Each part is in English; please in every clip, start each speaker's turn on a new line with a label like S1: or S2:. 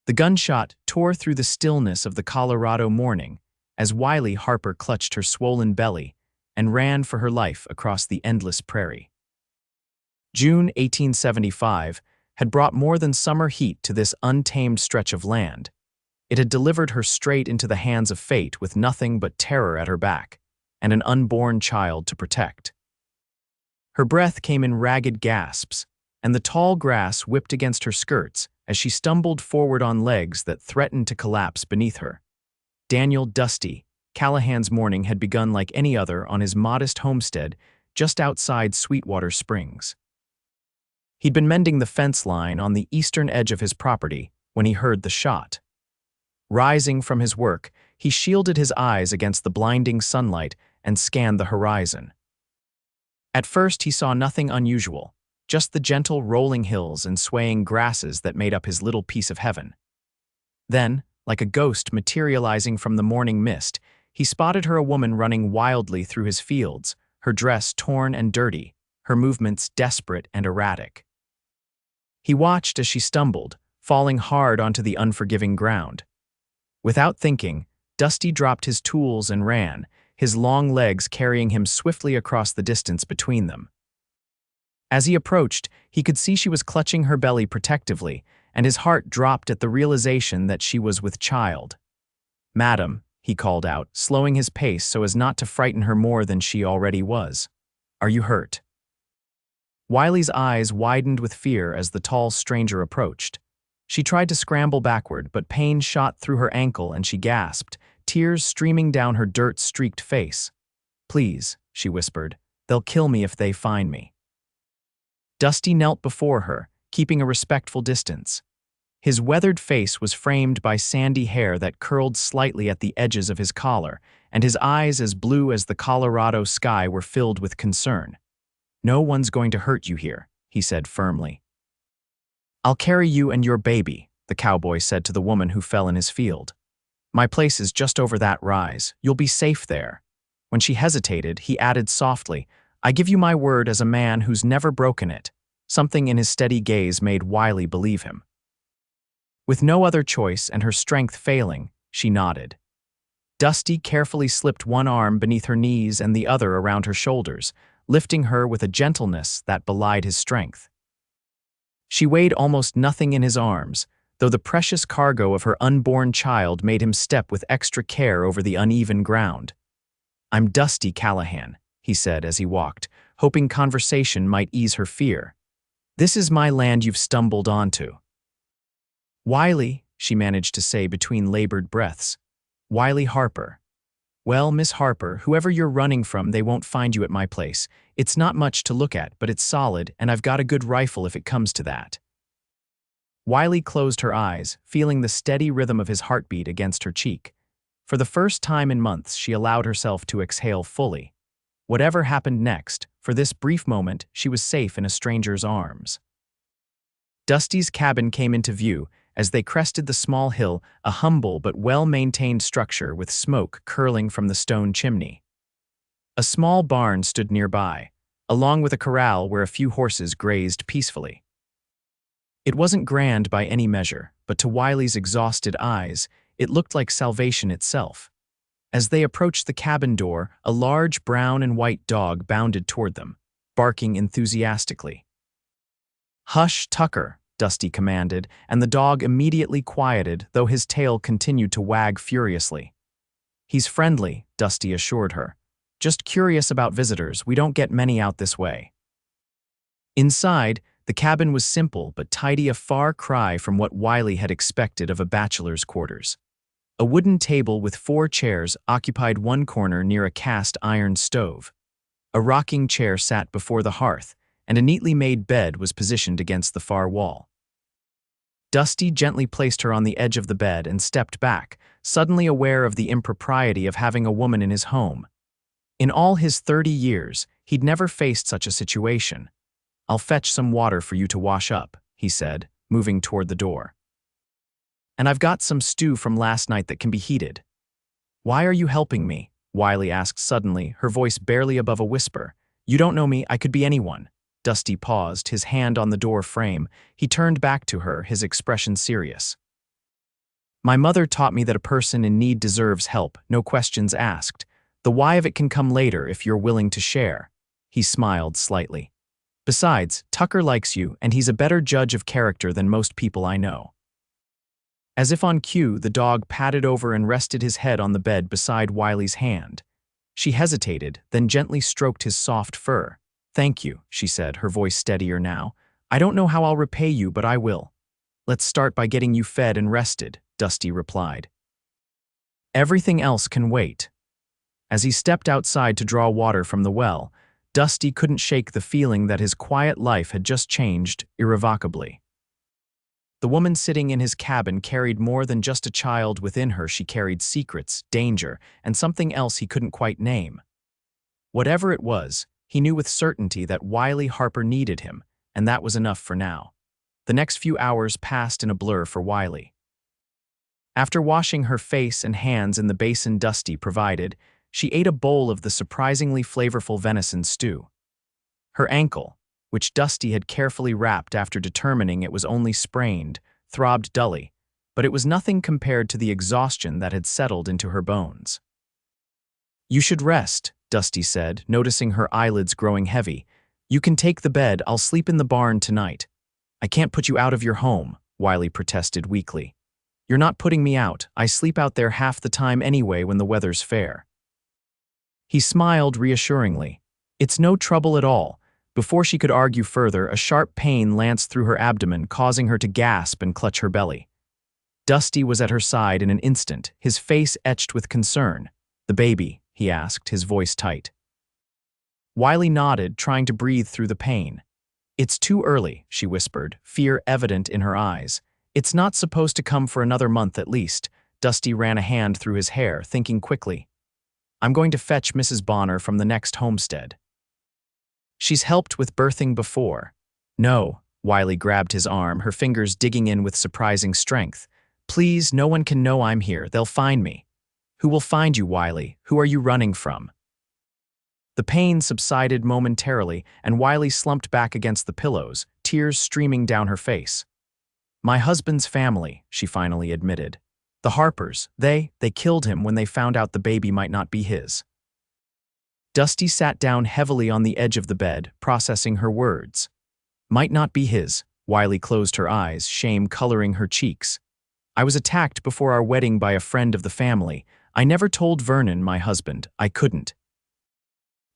S1: The gunshot tore through the stillness of the Colorado morning as Wylie Harper clutched her swollen belly and ran for her life across the endless prairie. June 1875 had brought more than summer heat to this untamed stretch of land. It had delivered her straight into the hands of fate with nothing but terror at her back and an unborn child to protect. Her breath came in ragged gasps, and the tall grass whipped against her skirts as she stumbled forward on legs that threatened to collapse beneath her. Daniel Dusty, Callahan's morning had begun like any other on his modest homestead just outside Sweetwater Springs. He'd been mending the fence line on the eastern edge of his property when he heard the shot. Rising from his work, he shielded his eyes against the blinding sunlight and scanned the horizon. At first, he saw nothing unusual, just the gentle rolling hills and swaying grasses that made up his little piece of heaven. Then, like a ghost materializing from the morning mist, he spotted her, a woman running wildly through his fields, her dress torn and dirty, her movements desperate and erratic. He watched as she stumbled, falling hard onto the unforgiving ground. Without thinking, Dusty dropped his tools and ran, his long legs carrying him swiftly across the distance between them. As he approached, he could see she was clutching her belly protectively, and his heart dropped at the realization that she was with child. "Madam," he called out, slowing his pace so as not to frighten her more than she already was. "Are you hurt?" Wylie's eyes widened with fear as the tall stranger approached. She tried to scramble backward, but pain shot through her ankle and she gasped, tears streaming down her dirt-streaked face. "Please," she whispered, "they'll kill me if they find me." Dusty knelt before her, keeping a respectful distance. His weathered face was framed by sandy hair that curled slightly at the edges of his collar, and his eyes, as blue as the Colorado sky, were filled with concern. "No one's going to hurt you here," he said firmly. "I'll carry you and your baby," the cowboy said to the woman who fell in his field. "My place is just over that rise. You'll be safe there." When she hesitated, he added softly, "I give you my word as a man who's never broken it." Something in his steady gaze made Wylie believe him. With no other choice and her strength failing, she nodded. Dusty carefully slipped one arm beneath her knees and the other around her shoulders, lifting her with a gentleness that belied his strength. She weighed almost nothing in his arms, though the precious cargo of her unborn child made him step with extra care over the uneven ground. "I'm Dusty Callahan," he said as he walked, hoping conversation might ease her fear. "This is my land you've stumbled onto." "Wylie," she managed to say between labored breaths. "Wylie Harper." "Well, Miss Harper, whoever you're running from, they won't find you at my place. It's not much to look at, but it's solid, and I've got a good rifle if it comes to that." Wylie closed her eyes, feeling the steady rhythm of his heartbeat against her cheek. For the first time in months, she allowed herself to exhale fully. Whatever happened next, for this brief moment, she was safe in a stranger's arms. Dusty's cabin came into view as they crested the small hill, a humble but well-maintained structure with smoke curling from the stone chimney. A small barn stood nearby, along with a corral where a few horses grazed peacefully. It wasn't grand by any measure, but to Wylie's exhausted eyes, it looked like salvation itself. As they approached the cabin door, a large brown and white dog bounded toward them, barking enthusiastically. "Hush, Tucker," Dusty commanded, and the dog immediately quieted, though his tail continued to wag furiously. "He's friendly," Dusty assured her. "Just curious about visitors. We don't get many out this way." Inside, the cabin was simple but tidy, a far cry from what Wylie had expected of a bachelor's quarters. A wooden table with 4 chairs occupied one corner near a cast iron stove. A rocking chair sat before the hearth, and a neatly made bed was positioned against the far wall. Dusty gently placed her on the edge of the bed and stepped back, suddenly aware of the impropriety of having a woman in his home. In all his 30 years, he'd never faced such a situation. "I'll fetch some water for you to wash up," he said, moving toward the door. "And I've got some stew from last night that can be heated." "Why are you helping me?" Wylie asked suddenly, her voice barely above a whisper. "You don't know me, I could be anyone." Dusty paused, his hand on the door frame. He turned back to her, his expression serious. My mother taught me that a person in need deserves help, no questions asked. The why of it can come later if you're willing to share." He smiled slightly. "Besides, Tucker likes you, and he's a better judge of character than most people I know." As if on cue, the dog padded over and rested his head on the bed beside Wylie's hand. She hesitated, then gently stroked his soft fur. "Thank you," she said, her voice steadier now. "I don't know how I'll repay you, but I will." "Let's start by getting you fed and rested," Dusty replied. "Everything else can wait." As he stepped outside to draw water from the well, Dusty couldn't shake the feeling that his quiet life had just changed irrevocably. The woman sitting in his cabin carried more than just a child within her. She carried secrets, danger, and something else he couldn't quite name. Whatever it was, he knew with certainty that Wylie Harper needed him, and that was enough for now. The next few hours passed in a blur for Wylie. After washing her face and hands in the basin Dusty provided, she ate a bowl of the surprisingly flavorful venison stew. Her ankle, which Dusty had carefully wrapped after determining it was only sprained, throbbed dully, but it was nothing compared to the exhaustion that had settled into her bones. "You should rest," Dusty said, noticing her eyelids growing heavy. "You can take the bed. I'll sleep in the barn tonight." "I can't put you out of your home," Wylie protested weakly. "You're not putting me out. I sleep out there half the time anyway when the weather's fair." He smiled reassuringly. "It's no trouble at all." Before she could argue further, a sharp pain lanced through her abdomen, causing her to gasp and clutch her belly. Dusty was at her side in an instant, his face etched with concern. "The baby?" he asked, his voice tight. Wylie nodded, trying to breathe through the pain. "It's too early," she whispered, fear evident in her eyes. "It's not supposed to come for another month at least." Dusty ran a hand through his hair, thinking quickly. "I'm going to fetch Mrs. Bonner from the next homestead. She's helped with birthing before." "No," Wylie grabbed his arm, her fingers digging in with surprising strength. "Please, no one can know I'm here. They'll find me." "Who will find you, Wylie? Who are you running from?" The pain subsided momentarily, and Wylie slumped back against the pillows, tears streaming down her face. "My husband's family," she finally admitted. "The Harpers, they killed him when they found out the baby might not be his." Dusty sat down heavily on the edge of the bed, processing her words. "Might not be his." Wylie closed her eyes, shame coloring her cheeks. "I was attacked before our wedding by a friend of the family. I never told Vernon, my husband. I couldn't.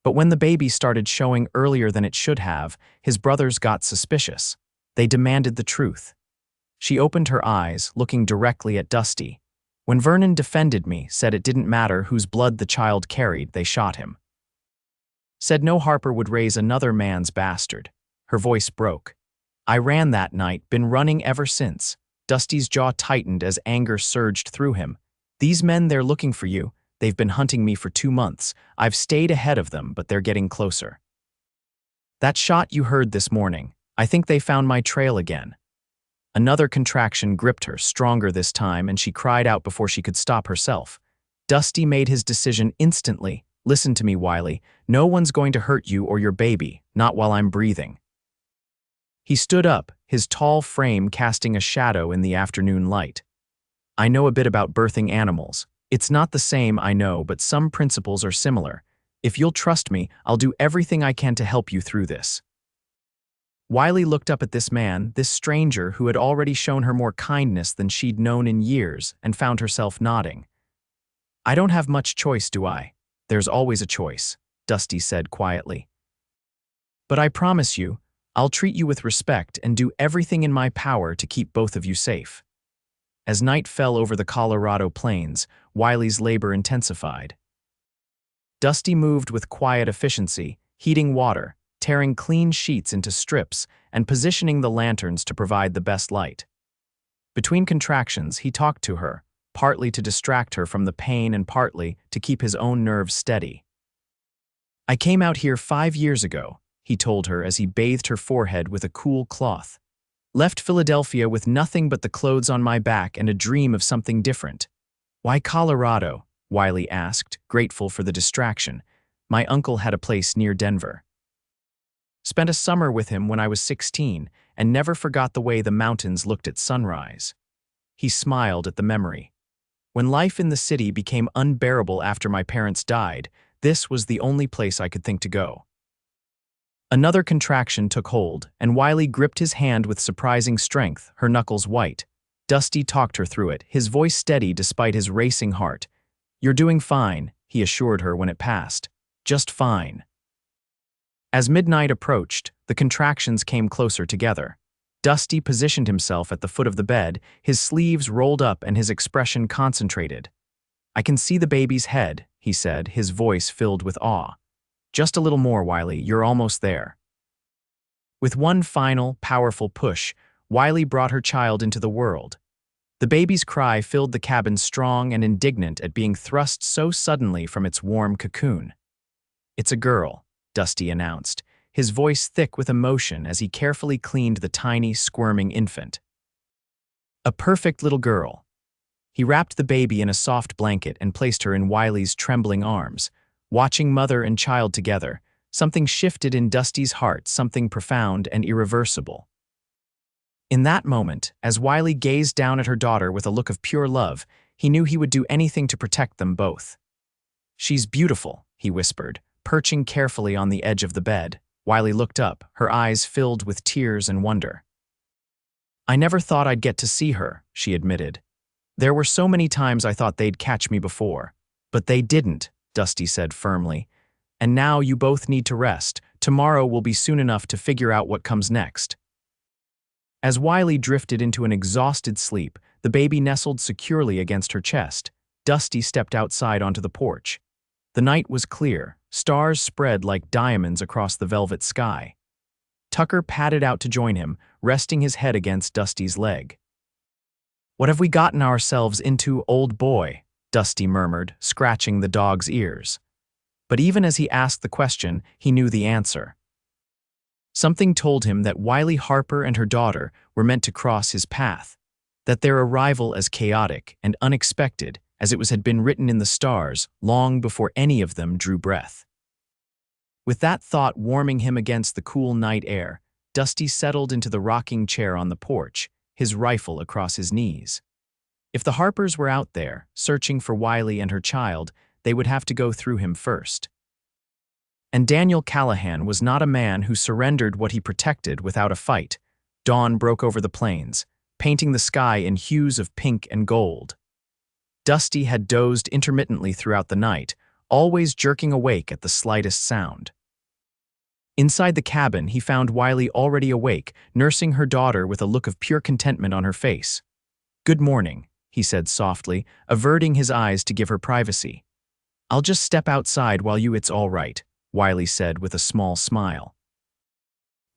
S1: But when the baby started showing earlier than it should have, his brothers got suspicious. They demanded the truth." She opened her eyes, looking directly at Dusty. "When Vernon defended me, said it didn't matter whose blood the child carried, they shot him. Said no Harper would raise another man's bastard." Her voice broke. "I ran that night, been running ever since." Dusty's jaw tightened as anger surged through him. "These men, they're looking for you. They've been hunting me for 2 months. I've stayed ahead of them, but they're getting closer. That shot you heard this morning, I think they found my trail again." Another contraction gripped her, stronger this time, and she cried out before she could stop herself. Dusty made his decision instantly. "Listen to me, Wylie. No one's going to hurt you or your baby, not while I'm breathing." He stood up, his tall frame casting a shadow in the afternoon light. "I know a bit about birthing animals. It's not the same, I know, but some principles are similar. If you'll trust me, I'll do everything I can to help you through this." Wylie looked up at this man, this stranger who had already shown her more kindness than she'd known in years, and found herself nodding. "I don't have much choice, do I?" "There's always a choice," Dusty said quietly. "But I promise you, I'll treat you with respect and do everything in my power to keep both of you safe." As night fell over the Colorado plains, Wylie's labor intensified. Dusty moved with quiet efficiency, heating water, tearing clean sheets into strips, and positioning the lanterns to provide the best light. Between contractions, he talked to her, partly to distract her from the pain and partly to keep his own nerves steady. "I came out here 5 years ago," he told her as he bathed her forehead with a cool cloth. "Left Philadelphia with nothing but the clothes on my back and a dream of something different." "Why Colorado?" Wylie asked, grateful for the distraction. "My uncle had a place near Denver. Spent a summer with him when I was 16 and never forgot the way the mountains looked at sunrise." He smiled at the memory. When life in the city became unbearable after my parents died, this was the only place I could think to go. Another contraction took hold, and Wylie gripped his hand with surprising strength, her knuckles white. Dusty talked her through it, his voice steady despite his racing heart. "You're doing fine," he assured her when it passed. "Just fine." As midnight approached, the contractions came closer together. Dusty positioned himself at the foot of the bed, his sleeves rolled up and his expression concentrated. "I can see the baby's head," he said, his voice filled with awe. "Just a little more, Wylie, you're almost there." With one final, powerful push, Wylie brought her child into the world. The baby's cry filled the cabin, strong and indignant at being thrust so suddenly from its warm cocoon. "It's a girl," Dusty announced, his voice thick with emotion as he carefully cleaned the tiny, squirming infant. "A perfect little girl." He wrapped the baby in a soft blanket and placed her in Wylie's trembling arms. Watching mother and child together, something shifted in Dusty's heart, something profound and irreversible. In that moment, as Wylie gazed down at her daughter with a look of pure love, he knew he would do anything to protect them both. "She's beautiful," he whispered, perching carefully on the edge of the bed. Wylie looked up, her eyes filled with tears and wonder. "I never thought I'd get to see her," she admitted. "There were so many times I thought they'd catch me before. But they didn't," Dusty said firmly. "And now you both need to rest. Tomorrow will be soon enough to figure out what comes next." As Wylie drifted into an exhausted sleep, the baby nestled securely against her chest. Dusty stepped outside onto the porch. The night was clear, stars spread like diamonds across the velvet sky. Tucker padded out to join him, resting his head against Dusty's leg. "What have we gotten ourselves into, old boy?" Dusty murmured, scratching the dog's ears. But even as he asked the question, he knew the answer. Something told him that Wylie Harper and her daughter were meant to cross his path, that their arrival as chaotic and unexpected as it had been written in the stars long before any of them drew breath. With that thought warming him against the cool night air, Dusty settled into the rocking chair on the porch, his rifle across his knees. If the Harpers were out there, searching for Wylie and her child, they would have to go through him first. And Daniel Callahan was not a man who surrendered what he protected without a fight. Dawn broke over the plains, painting the sky in hues of pink and gold. Dusty had dozed intermittently throughout the night, always jerking awake at the slightest sound. Inside the cabin, he found Wylie already awake, nursing her daughter with a look of pure contentment on her face. "Good morning," he said softly, averting his eyes to give her privacy. "I'll just step outside while it's all right," Wylie said with a small smile.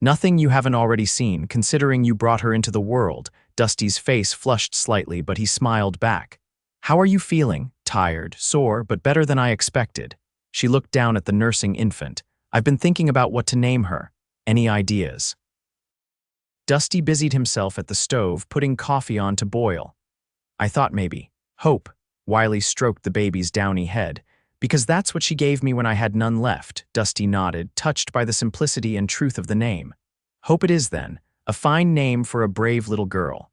S1: "Nothing you haven't already seen, considering you brought her into the world." Dusty's face flushed slightly, but he smiled back. "How are you feeling?" "Tired, sore, but better than I expected." She looked down at the nursing infant. "I've been thinking about what to name her. Any ideas?" Dusty busied himself at the stove, putting coffee on to boil. "I thought maybe Hope." Wylie stroked the baby's downy head. "Because that's what she gave me when I had none left." Dusty nodded, touched by the simplicity and truth of the name. "Hope it is then. A fine name for a brave little girl."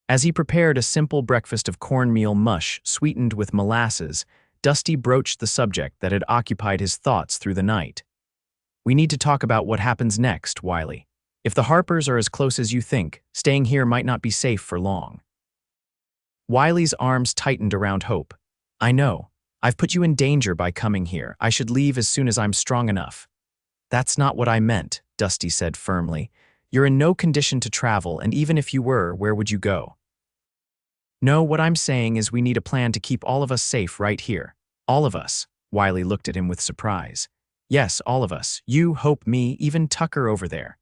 S1: As he prepared a simple breakfast of cornmeal mush sweetened with molasses, Dusty broached the subject that had occupied his thoughts through the night. "We need to talk about what happens next, Wylie. If the Harpers are as close as you think, staying here might not be safe for long." Wylie's arms tightened around Hope. "I know. I've put you in danger by coming here. I should leave as soon as I'm strong enough." "That's not what I meant," Dusty said firmly. "You're in no condition to travel, and even if you were, where would you go?" "No, what I'm saying is we need a plan to keep all of us safe right here." "All of us?" Wylie looked at him with surprise. "Yes, all of us. You, Hope, me, even Tucker over there."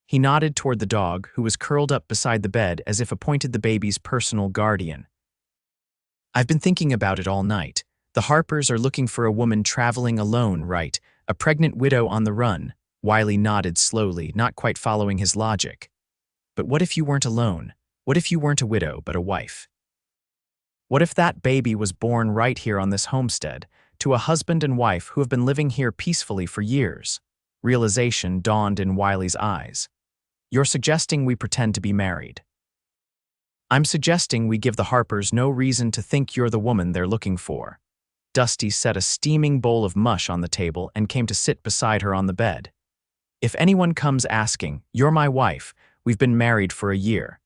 S1: He nodded toward the dog, who was curled up beside the bed as if appointed the baby's personal guardian. "I've been thinking about it all night. The Harpers are looking for a woman traveling alone, right? A pregnant widow on the run." Wylie nodded slowly, not quite following his logic. "But what if you weren't alone? What if you weren't a widow, but a wife? What if that baby was born right here on this homestead, to a husband and wife who have been living here peacefully for years?" Realization dawned in Wylie's eyes. "You're suggesting we pretend to be married." I'm suggesting we give the Harpers no reason to think you're the woman they're looking for. Dusty set a steaming bowl of mush on the table and came to sit beside her on the bed. If anyone comes asking, "You're my wife, we've been married for a year."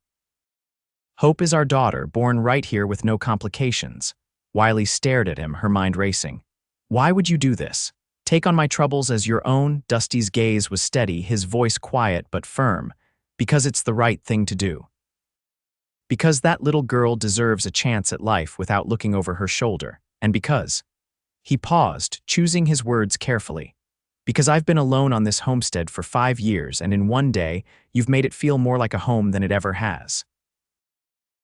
S1: Hope is our daughter, born right here with no complications. Wylie stared at him, her mind racing. Why would you do this? Take on my troubles as your own? Dusty's gaze was steady, his voice quiet but firm. Because it's the right thing to do. Because that little girl deserves a chance at life without looking over her shoulder. And because. He paused, choosing his words carefully. Because I've been alone on this homestead for 5 years, and in one day, you've made it feel more like a home than it ever has.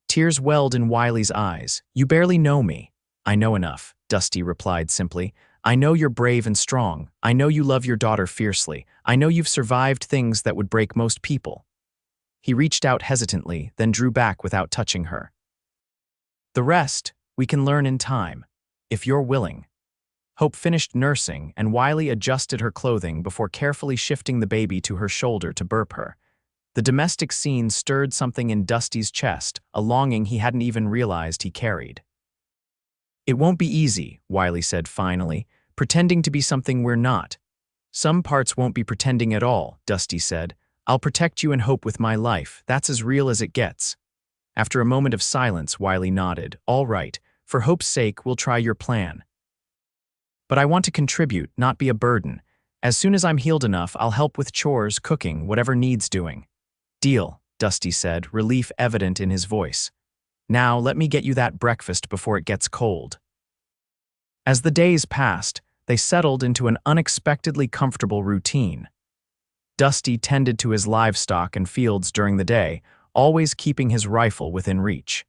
S1: Tears welled in Wylie's eyes. You barely know me. I know enough, Dusty replied simply. I know you're brave and strong. I know you love your daughter fiercely. I know you've survived things that would break most people. He reached out hesitantly, then drew back without touching her. The rest, we can learn in time, if you're willing. Hope finished nursing, and Wylie adjusted her clothing before carefully shifting the baby to her shoulder to burp her. The domestic scene stirred something in Dusty's chest, a longing he hadn't even realized he carried. It won't be easy, Wylie said finally, pretending to be something we're not. Some parts won't be pretending at all, Dusty said. I'll protect you and Hope with my life. That's as real as it gets. After a moment of silence, Wylie nodded. All right, for Hope's sake, we'll try your plan. But I want to contribute, not be a burden. As soon as I'm healed enough, I'll help with chores, cooking, whatever needs doing. Deal, Dusty said, relief evident in his voice. Now let me get you that breakfast before it gets cold. As the days passed, they settled into an unexpectedly comfortable routine. Dusty tended to his livestock and fields during the day, always keeping his rifle within reach.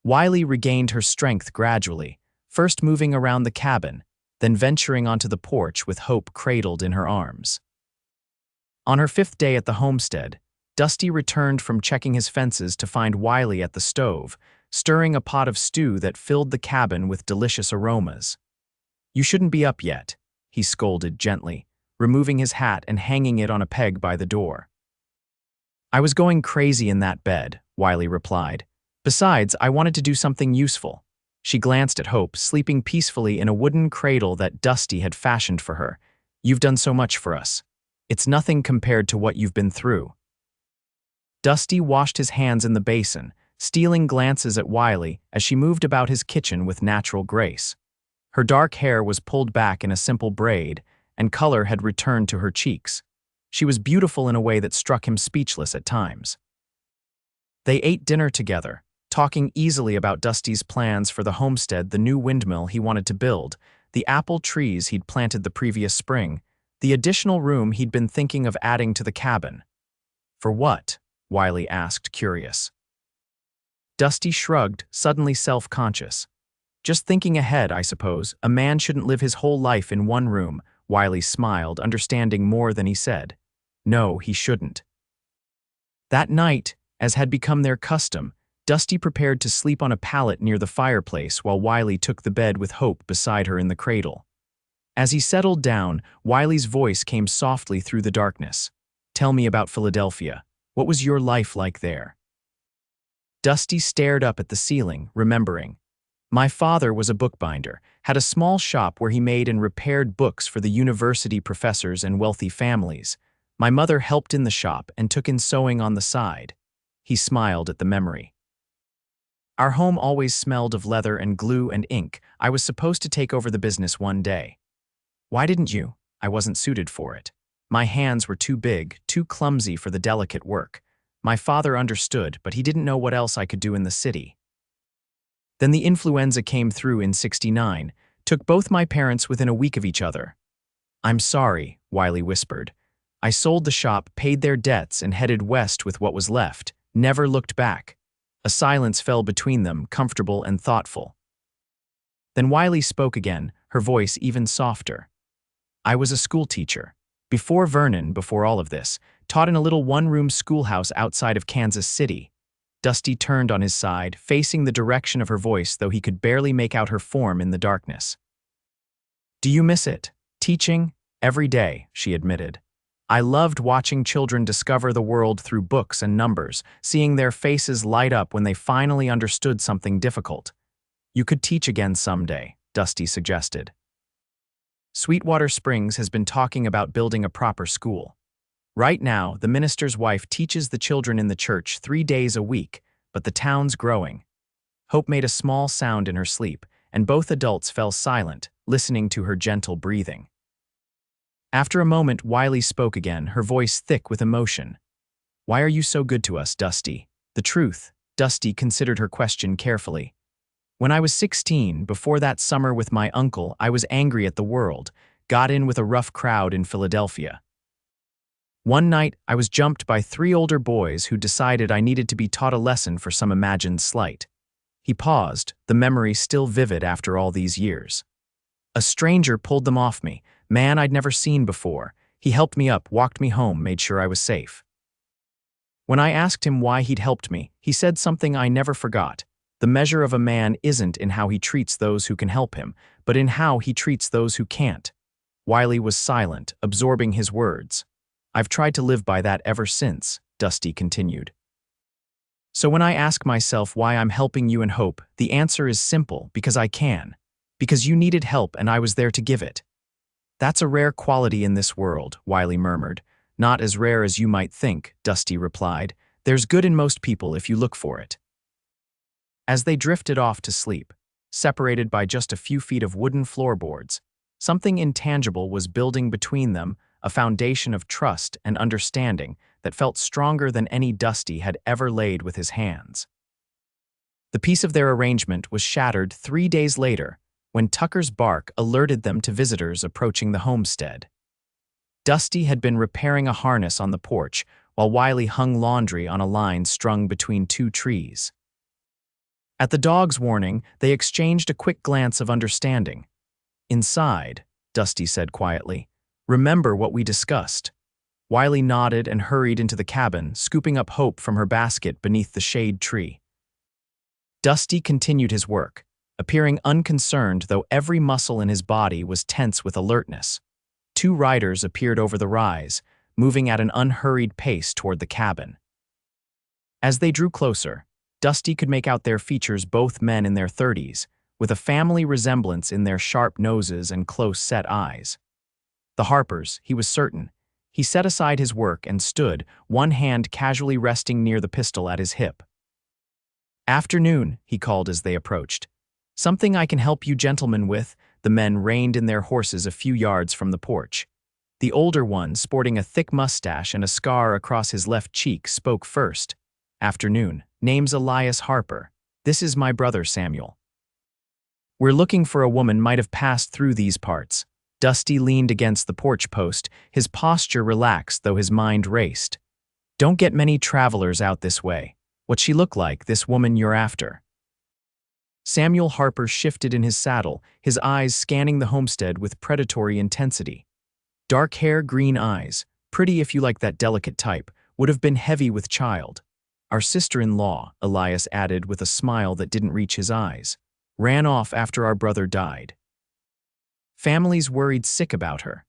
S1: Wylie regained her strength gradually, first moving around the cabin, then venturing onto the porch with Hope cradled in her arms. On her 5th day at the homestead, Dusty returned from checking his fences to find Wylie at the stove, stirring a pot of stew that filled the cabin with delicious aromas. You shouldn't be up yet, he scolded gently, removing his hat and hanging it on a peg by the door. I was going crazy in that bed, Wylie replied. Besides, I wanted to do something useful. She glanced at Hope, sleeping peacefully in a wooden cradle that Dusty had fashioned for her. You've done so much for us. It's nothing compared to what you've been through. Dusty washed his hands in the basin, stealing glances at Wylie as she moved about his kitchen with natural grace. Her dark hair was pulled back in a simple braid, and color had returned to her cheeks. She was beautiful in a way that struck him speechless at times. They ate dinner together, talking easily about Dusty's plans for the homestead, the new windmill he wanted to build, the apple trees he'd planted the previous spring, the additional room he'd been thinking of adding to the cabin. For what? Wylie asked, curious. Dusty shrugged, suddenly self-conscious. Just thinking ahead, I suppose. A man shouldn't live his whole life in one room. Wylie smiled, understanding more than he said. No, he shouldn't. That night, as had become their custom, Dusty prepared to sleep on a pallet near the fireplace while Wylie took the bed with Hope beside her in the cradle. As he settled down, Wylie's voice came softly through the darkness. Tell me about Philadelphia. What was your life like there? Dusty stared up at the ceiling, remembering. My father was a bookbinder, had a small shop where he made and repaired books for the university professors and wealthy families. My mother helped in the shop and took in sewing on the side. He smiled at the memory. Our home always smelled of leather and glue and ink. I was supposed to take over the business one day. Why didn't you? I wasn't suited for it. My hands were too big, too clumsy for the delicate work. My father understood, but he didn't know what else I could do in the city. Then the influenza came through in '69, took both my parents within a week of each other. I'm sorry, Wylie whispered. I sold the shop, paid their debts, and headed west with what was left, never looked back. A silence fell between them, comfortable and thoughtful. Then Wylie spoke again, her voice even softer. I was a schoolteacher. Before Vernon, before all of this, taught in a little one-room schoolhouse outside of Kansas City. Dusty turned on his side, facing the direction of her voice, though he could barely make out her form in the darkness. Do you miss it? Teaching? Every day, she admitted. I loved watching children discover the world through books and numbers, seeing their faces light up when they finally understood something difficult. You could teach again someday, Dusty suggested. Sweetwater Springs has been talking about building a proper school. Right now, the minister's wife teaches the children in the church 3 days a week, but the town's growing. Hope made a small sound in her sleep, and both adults fell silent, listening to her gentle breathing. After a moment, Wylie spoke again, her voice thick with emotion. "Why are you so good to us, Dusty?" The truth, Dusty considered her question carefully. "When I was 16, before that summer with my uncle, I was angry at the world, got in with a rough crowd in Philadelphia. One night, I was jumped by 3 older boys who decided I needed to be taught a lesson for some imagined slight." He paused, the memory still vivid after all these years. "A stranger pulled them off me, man I'd never seen before. He helped me up, walked me home, made sure I was safe. When I asked him why he'd helped me, he said something I never forgot. The measure of a man isn't in how he treats those who can help him, but in how he treats those who can't." Wylie was silent, absorbing his words. "I've tried to live by that ever since," Dusty continued. "So when I ask myself why I'm helping you and Hope, the answer is simple: because I can. Because you needed help and I was there to give it." "That's a rare quality in this world," Wylie murmured. "Not as rare as you might think," Dusty replied. "There's good in most people if you look for it." As they drifted off to sleep, separated by just a few feet of wooden floorboards, something intangible was building between them, a foundation of trust and understanding that felt stronger than any Dusty had ever laid with his hands. The piece of their arrangement was shattered 3 days later, when Tucker's bark alerted them to visitors approaching the homestead. Dusty had been repairing a harness on the porch, while Wylie hung laundry on a line strung between 2 trees. At the dog's warning, they exchanged a quick glance of understanding. "Inside," Dusty said quietly. "Remember what we discussed." Wylie nodded and hurried into the cabin, scooping up Hope from her basket beneath the shade tree. Dusty continued his work, appearing unconcerned though every muscle in his body was tense with alertness. 2 riders appeared over the rise, moving at an unhurried pace toward the cabin. As they drew closer, Dusty could make out their features, both men in their 30s, with a family resemblance in their sharp noses and close-set eyes. The Harpers, he was certain. He set aside his work and stood, one hand casually resting near the pistol at his hip. "Afternoon," he called as they approached. "Something I can help you gentlemen with?" The men reined in their horses a few yards from the porch. The older one, sporting a thick mustache and a scar across his left cheek, spoke first. "Afternoon. Name's Wylie Harper. This is my brother Samuel. We're looking for a woman might have passed through these parts." Dusty leaned against the porch post, his posture relaxed though his mind raced. "Don't get many travelers out this way. What's she look like, this woman you're after?" Samuel Harper shifted in his saddle, his eyes scanning the homestead with predatory intensity. Dark hair, green eyes, pretty if you like that delicate type, would have been heavy with child. "Our sister-in-law," Elias added with a smile that didn't reach his eyes, "ran off after our brother died. Family's worried sick about her.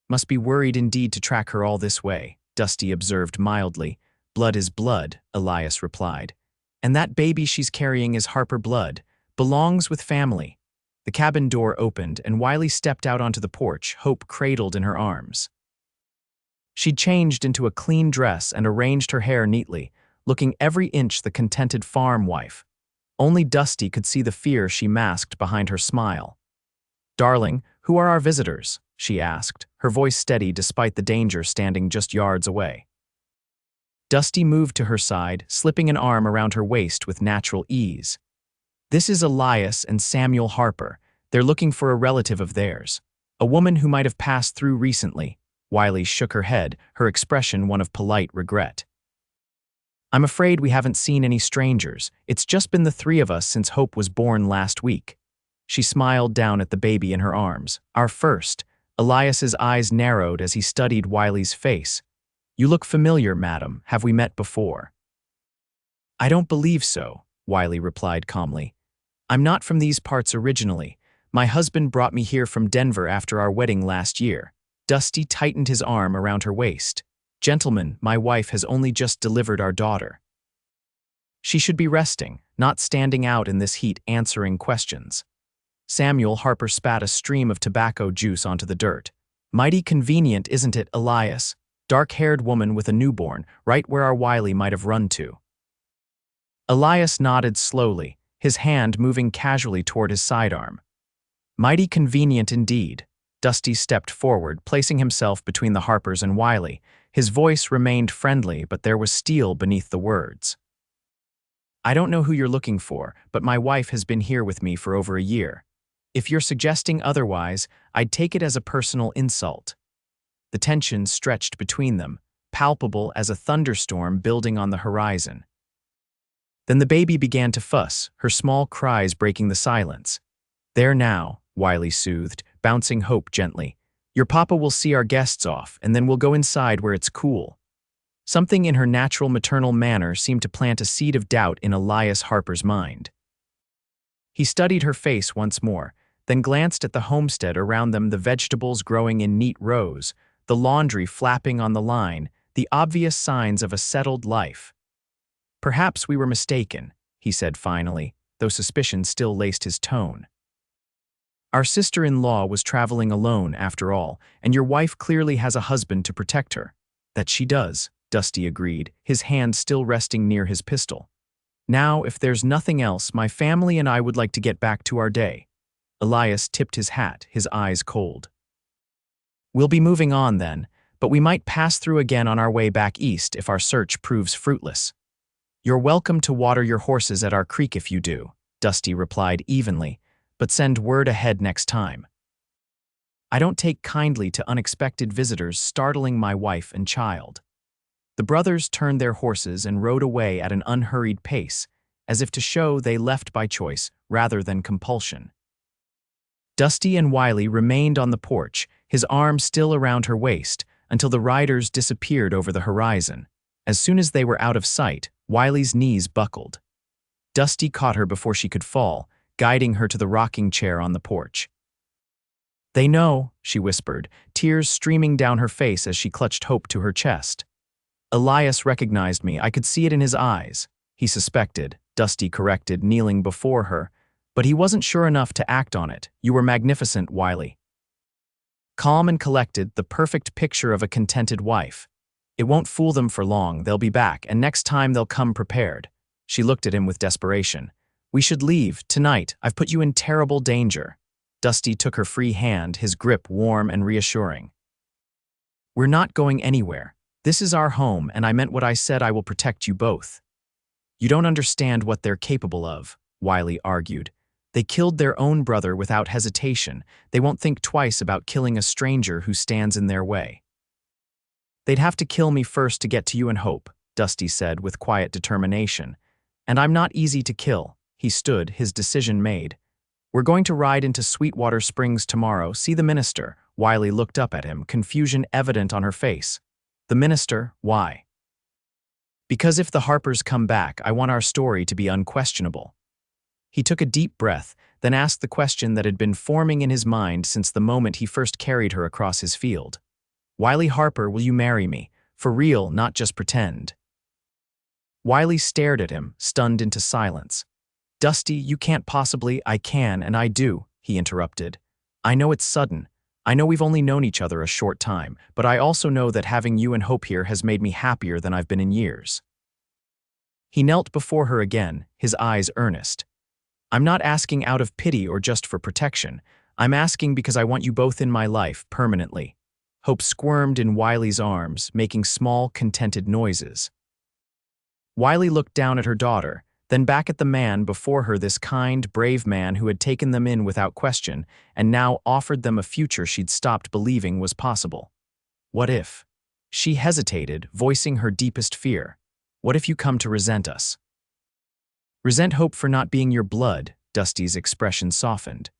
S1: Must be worried indeed to track her all this way," Dusty observed mildly. "Blood is blood," Elias replied. "And that baby she's carrying is Harper blood. Belongs with family." The cabin door opened and Wylie stepped out onto the porch, Hope cradled in her arms. She'd changed into a clean dress and arranged her hair neatly, looking every inch the contented farm wife. Only Dusty could see the fear she masked behind her smile. "Darling, who are our visitors?" she asked, her voice steady despite the danger standing just yards away. Dusty moved to her side, slipping an arm around her waist with natural ease. "This is Elias and Samuel Harper. They're looking for a relative of theirs. A woman who might have passed through recently." Wylie shook her head, her expression one of polite regret. "I'm afraid we haven't seen any strangers. It's just been the 3 of us since Hope was born last week." She smiled down at the baby in her arms. "Our first." Elias's eyes narrowed as he studied Wylie's face. "You look familiar, madam. Have we met before?" "I don't believe so," Wylie replied calmly. "I'm not from these parts originally. My husband brought me here from Denver after our wedding last year." Dusty tightened his arm around her waist. "Gentlemen, my wife has only just delivered our daughter. She should be resting, not standing out in this heat answering questions." Samuel Harper spat a stream of tobacco juice onto the dirt. "Mighty convenient, isn't it, Elias? Dark-haired woman with a newborn, right where our Wylie might have run to." Elias nodded slowly, his hand moving casually toward his sidearm. "Mighty convenient indeed." Dusty stepped forward, placing himself between the Harpers and Wylie. His voice remained friendly, but there was steel beneath the words. "I don't know who you're looking for, but my wife has been here with me for over a year. If you're suggesting otherwise, I'd take it as a personal insult." The tension stretched between them, palpable as a thunderstorm building on the horizon. Then the baby began to fuss, her small cries breaking the silence. "There now," Wylie soothed, bouncing Hope gently. "Your papa will see our guests off, and then we'll go inside where it's cool." Something in her natural maternal manner seemed to plant a seed of doubt in Elias Harper's mind. He studied her face once more, then glanced at the homestead around them, the vegetables growing in neat rows, the laundry flapping on the line, the obvious signs of a settled life. "Perhaps we were mistaken," he said finally, though suspicion still laced his tone. "Our sister-in-law was traveling alone, after all, and your wife clearly has a husband to protect her." "That she does," Dusty agreed, his hand still resting near his pistol. "Now, if there's nothing else, my family and I would like to get back to our day." Elias tipped his hat, his eyes cold. "We'll be moving on then, but we might pass through again on our way back east if our search proves fruitless." "You're welcome to water your horses at our creek if you do," Dusty replied evenly, "but send word ahead next time. I don't take kindly to unexpected visitors startling my wife and child." The brothers turned their horses and rode away at an unhurried pace, as if to show they left by choice rather than compulsion. Dusty and Wylie remained on the porch, his arm still around her waist, until the riders disappeared over the horizon. As soon as they were out of sight, Wylie's knees buckled. Dusty caught her before she could fall, guiding her to the rocking chair on the porch. "They know," she whispered, tears streaming down her face as she clutched Hope to her chest. "Elias recognized me. I could see it in his eyes." "He suspected," Dusty corrected, kneeling before her, "but he wasn't sure enough to act on it. You were magnificent, Wylie." Calm and collected, the perfect picture of a contented wife. "It won't fool them for long. They'll be back, and next time they'll come prepared." She looked at him with desperation. "We should leave, tonight. I've put you in terrible danger." Dusty took her free hand, his grip warm and reassuring. "We're not going anywhere. This is our home, and I meant what I said. I will protect you both." "You don't understand what they're capable of," Wylie argued. "They killed their own brother without hesitation. They won't think twice about killing a stranger who stands in their way." "They'd have to kill me first to get to you and Hope," Dusty said with quiet determination. "And I'm not easy to kill." He stood, his decision made. "We're going to ride into Sweetwater Springs tomorrow, see the minister." Wylie looked up at him, confusion evident on her face. "The minister? Why?" "Because if the Harpers come back, I want our story to be unquestionable." He took a deep breath, then asked the question that had been forming in his mind since the moment he first carried her across his field. "Wylie Harper, will you marry me? For real, not just pretend." Wylie stared at him, stunned into silence. "Dusty, you can't possibly." "I can, and I do," he interrupted. "I know it's sudden. I know we've only known each other a short time, but I also know that having you and Hope here has made me happier than I've been in years." He knelt before her again, his eyes earnest. "I'm not asking out of pity or just for protection. I'm asking because I want you both in my life, permanently." Hope squirmed in Wylie's arms, making small, contented noises. Wylie looked down at her daughter, then back at the man before her, this kind, brave man who had taken them in without question, and now offered them a future she'd stopped believing was possible. "What if?" She hesitated, voicing her deepest fear. "What if you come to resent us?" "Resent Hope for not being your blood," Dusty's expression softened.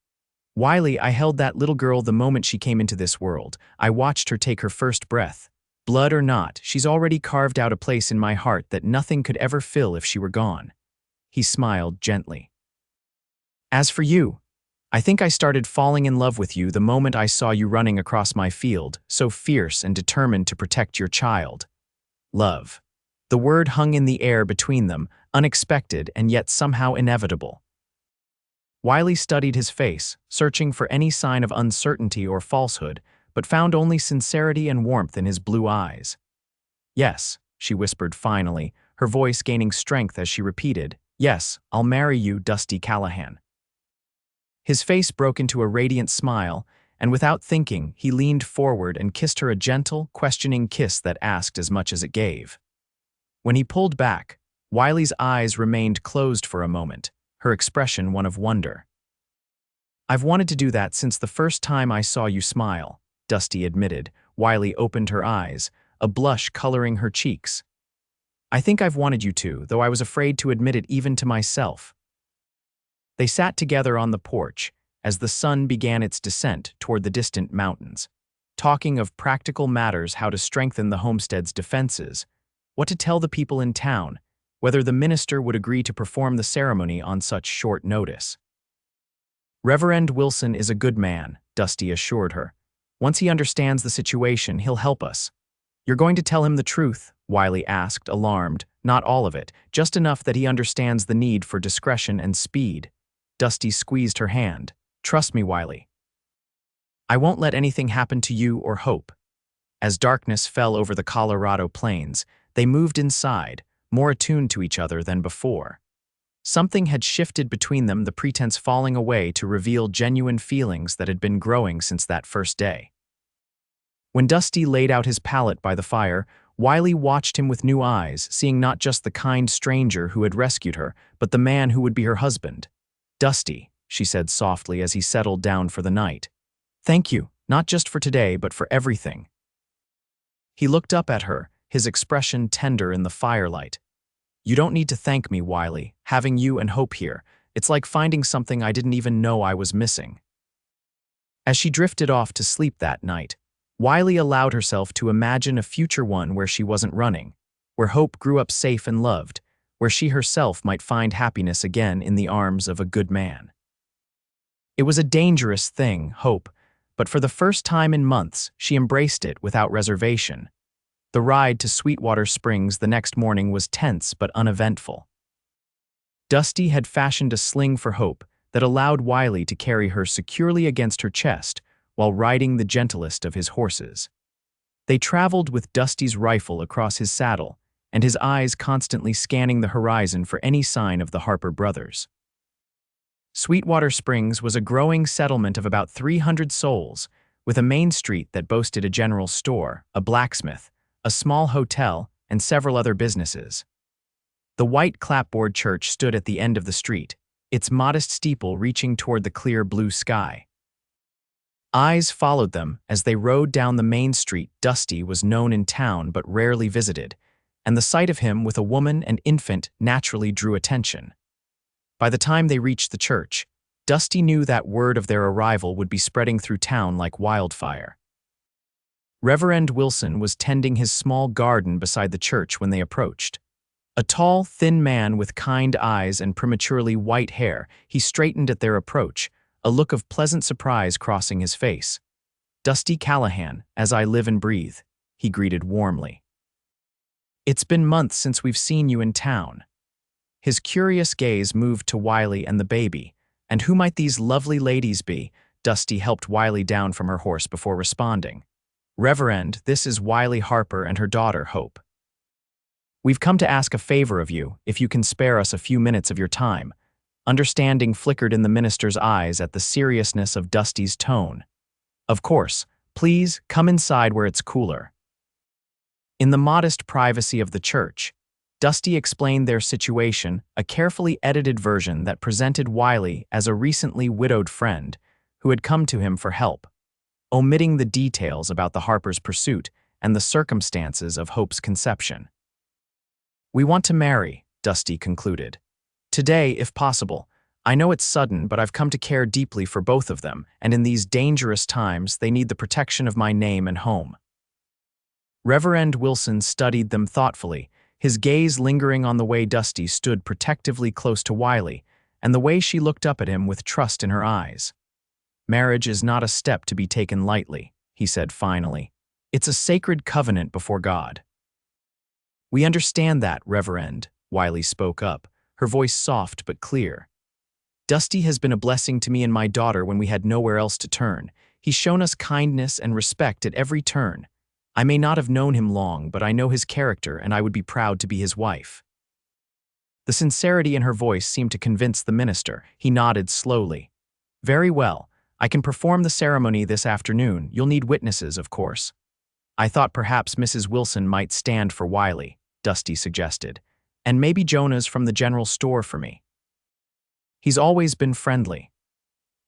S1: "Wylie, I held that little girl the moment she came into this world. I watched her take her first breath. Blood or not, she's already carved out a place in my heart that nothing could ever fill if she were gone." He smiled gently. "As for you, I think I started falling in love with you the moment I saw you running across my field, so fierce and determined to protect your child. Love. The word hung in the air between them, unexpected and yet somehow inevitable. Wylie studied his face, searching for any sign of uncertainty or falsehood, but found only sincerity and warmth in his blue eyes. Yes, she whispered finally, her voice gaining strength as she repeated, "Yes, I'll marry you, Dusty Callahan." His face broke into a radiant smile, and without thinking, he leaned forward and kissed her a gentle, questioning kiss that asked as much as it gave. When he pulled back, Wylie's eyes remained closed for a moment, her expression one of wonder. "I've wanted to do that since the first time I saw you smile," Dusty admitted. Wylie opened her eyes, a blush coloring her cheeks. "I think I've wanted you to, though I was afraid to admit it even to myself." They sat together on the porch as the sun began its descent toward the distant mountains, talking of practical matters, how to strengthen the homestead's defenses, what to tell the people in town, whether the minister would agree to perform the ceremony on such short notice. "Reverend Wilson is a good man," Dusty assured her. "Once he understands the situation, he'll help us." "You're going to tell him the truth?" Wylie asked, alarmed. "Not all of it, just enough that he understands the need for discretion and speed." Dusty squeezed her hand. "Trust me, Wylie. I won't let anything happen to you or Hope." As darkness fell over the Colorado plains, they moved inside, more attuned to each other than before. Something had shifted between them, the pretense falling away to reveal genuine feelings that had been growing since that first day. When Dusty laid out his pallet by the fire, Wylie watched him with new eyes, seeing not just the kind stranger who had rescued her, but the man who would be her husband. "Dusty," she said softly as he settled down for the night. "Thank you, not just for today, but for everything." He looked up at her, his expression tender in the firelight. "You don't need to thank me, Wylie. Having you and Hope here, it's like finding something I didn't even know I was missing." As she drifted off to sleep that night, Wylie allowed herself to imagine a future one where she wasn't running, where Hope grew up safe and loved, where she herself might find happiness again in the arms of a good man. It was a dangerous thing, Hope, but for the first time in months, she embraced it without reservation. The ride to Sweetwater Springs the next morning was tense but uneventful. Dusty had fashioned a sling for Hope that allowed Wylie to carry her securely against her chest while riding the gentlest of his horses. They traveled with Dusty's rifle across his saddle, and his eyes constantly scanning the horizon for any sign of the Harper brothers. Sweetwater Springs was a growing settlement of about 300 souls, with a main street that boasted a general store, a blacksmith, a small hotel, and several other businesses. The white clapboard church stood at the end of the street, its modest steeple reaching toward the clear blue sky. Eyes followed them as they rode down the main street. Dusty was known in town but rarely visited, and the sight of him with a woman and infant naturally drew attention. By the time they reached the church, Dusty knew that word of their arrival would be spreading through town like wildfire. Reverend Wilson was tending his small garden beside the church when they approached. A tall, thin man with kind eyes and prematurely white hair, he straightened at their approach, a look of pleasant surprise crossing his face. "Dusty Callahan, as I live and breathe," he greeted warmly. "It's been months since we've seen you in town." His curious gaze moved to Wylie and the baby. "And who might these lovely ladies be?" Dusty helped Wylie down from her horse before responding. "Reverend, this is Wylie Harper and her daughter, Hope. We've come to ask a favor of you, if you can spare us a few minutes of your time." Understanding flickered in the minister's eyes at the seriousness of Dusty's tone. "Of course. Please, come inside where it's cooler." In the modest privacy of the church, Dusty explained their situation, a carefully edited version that presented Wylie as a recently widowed friend who had come to him for help, omitting the details about the Harper's pursuit and the circumstances of Hope's conception. "We want to marry," Dusty concluded. "Today, if possible. I know it's sudden, but I've come to care deeply for both of them, and in these dangerous times, they need the protection of my name and home." Reverend Wilson studied them thoughtfully, his gaze lingering on the way Dusty stood protectively close to Wylie, and the way she looked up at him with trust in her eyes. Marriage is not a step to be taken lightly, he said finally. It's a sacred covenant before God. We understand that, Reverend, Wylie spoke up, her voice soft but clear. Dusty has been a blessing to me and my daughter when we had nowhere else to turn. He's shown us kindness and respect at every turn. I may not have known him long, but I know his character and I would be proud to be his wife. The sincerity in her voice seemed to convince the minister. He nodded slowly. Very well. I can perform the ceremony this afternoon. You'll need witnesses, of course. I thought perhaps Mrs. Wilson might stand for Wylie, Dusty suggested, and maybe Jonah's from the general store for me. He's always been friendly.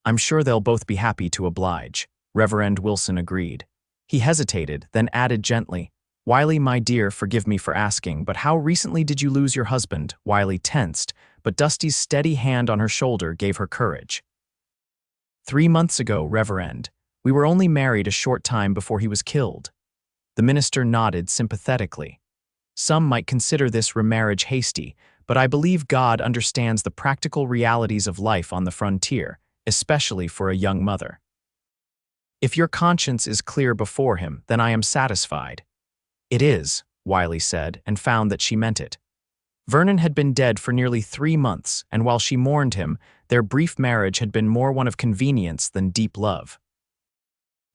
S1: I'm sure they'll both be happy to oblige, Reverend Wilson agreed. He hesitated, then added gently, Wylie, my dear, forgive me for asking, but how recently did you lose your husband? Wylie tensed, but Dusty's steady hand on her shoulder gave her courage. 3 months ago, Reverend. We were only married a short time before he was killed. The minister nodded sympathetically. Some might consider this remarriage hasty, but I believe God understands the practical realities of life on the frontier, especially for a young mother. If your conscience is clear before him, then I am satisfied. It is, Wylie said, and found that she meant it. Vernon had been dead for nearly 3 months, and while she mourned him, their brief marriage had been more one of convenience than deep love.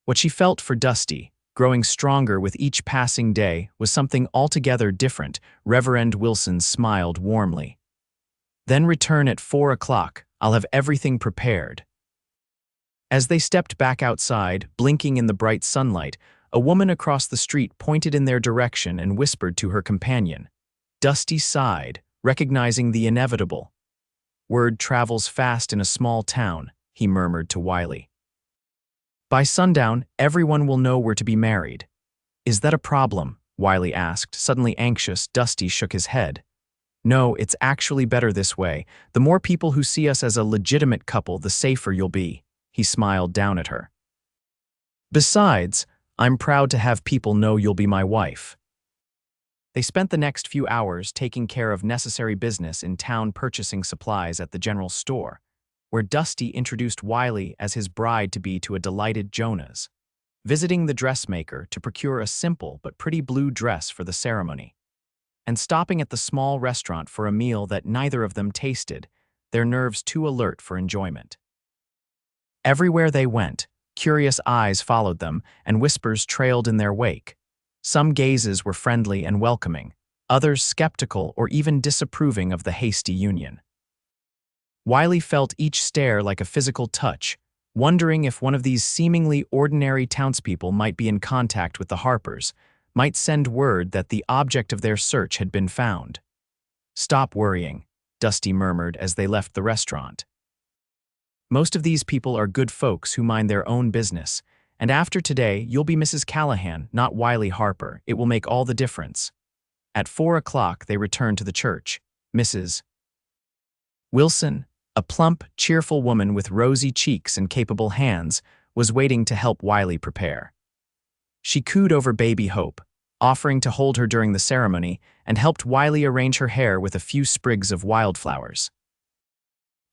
S1: What she felt for Dusty, growing stronger with each passing day, was something altogether different. Reverend Wilson smiled warmly. Then return at 4 o'clock. I'll have everything prepared. As they stepped back outside, blinking in the bright sunlight, a woman across the street pointed in their direction and whispered to her companion. Dusty sighed, recognizing the inevitable. Word travels fast in a small town, he murmured to Wylie. By sundown, everyone will know we're to be married. Is that a problem? Wylie asked, suddenly anxious. Dusty shook his head. No, it's actually better this way. The more people who see us as a legitimate couple, the safer you'll be. He smiled down at her. Besides, I'm proud to have people know you'll be my wife. They spent the next few hours taking care of necessary business in town, purchasing supplies at the general store, where Dusty introduced Wylie as his bride-to-be to a delighted Jonah's, visiting the dressmaker to procure a simple but pretty blue dress for the ceremony, and stopping at the small restaurant for a meal that neither of them tasted, their nerves too alert for enjoyment. Everywhere they went, curious eyes followed them, and whispers trailed in their wake. Some gazes were friendly and welcoming, others skeptical or even disapproving of the hasty union. Wylie felt each stare like a physical touch, wondering if one of these seemingly ordinary townspeople might be in contact with the Harpers, might send word that the object of their search had been found. Stop worrying, Dusty murmured as they left the restaurant. Most of these people are good folks who mind their own business, and after today, you'll be Mrs. Callahan, not Wylie Harper. It will make all the difference. At 4 o'clock, they returned to the church. Mrs. Wilson, a plump, cheerful woman with rosy cheeks and capable hands, was waiting to help Wylie prepare. She cooed over baby Hope, offering to hold her during the ceremony, and helped Wylie arrange her hair with a few sprigs of wildflowers.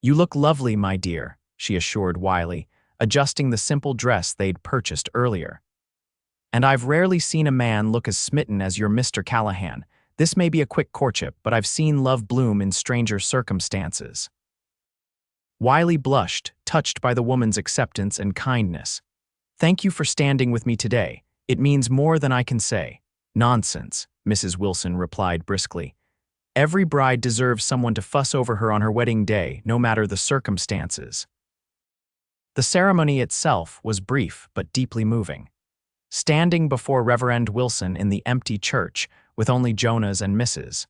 S1: You look lovely, my dear, she assured Wylie, adjusting the simple dress they'd purchased earlier. And I've rarely seen a man look as smitten as your Mr. Callahan. This may be a quick courtship, but I've seen love bloom in stranger circumstances. Wylie blushed, touched by the woman's acceptance and kindness. Thank you for standing with me today. It means more than I can say. Nonsense, Mrs. Wilson replied briskly. Every bride deserves someone to fuss over her on her wedding day, no matter the circumstances. The ceremony itself was brief but deeply moving. Standing before Reverend Wilson in the empty church, with only Jonah's and Mrs.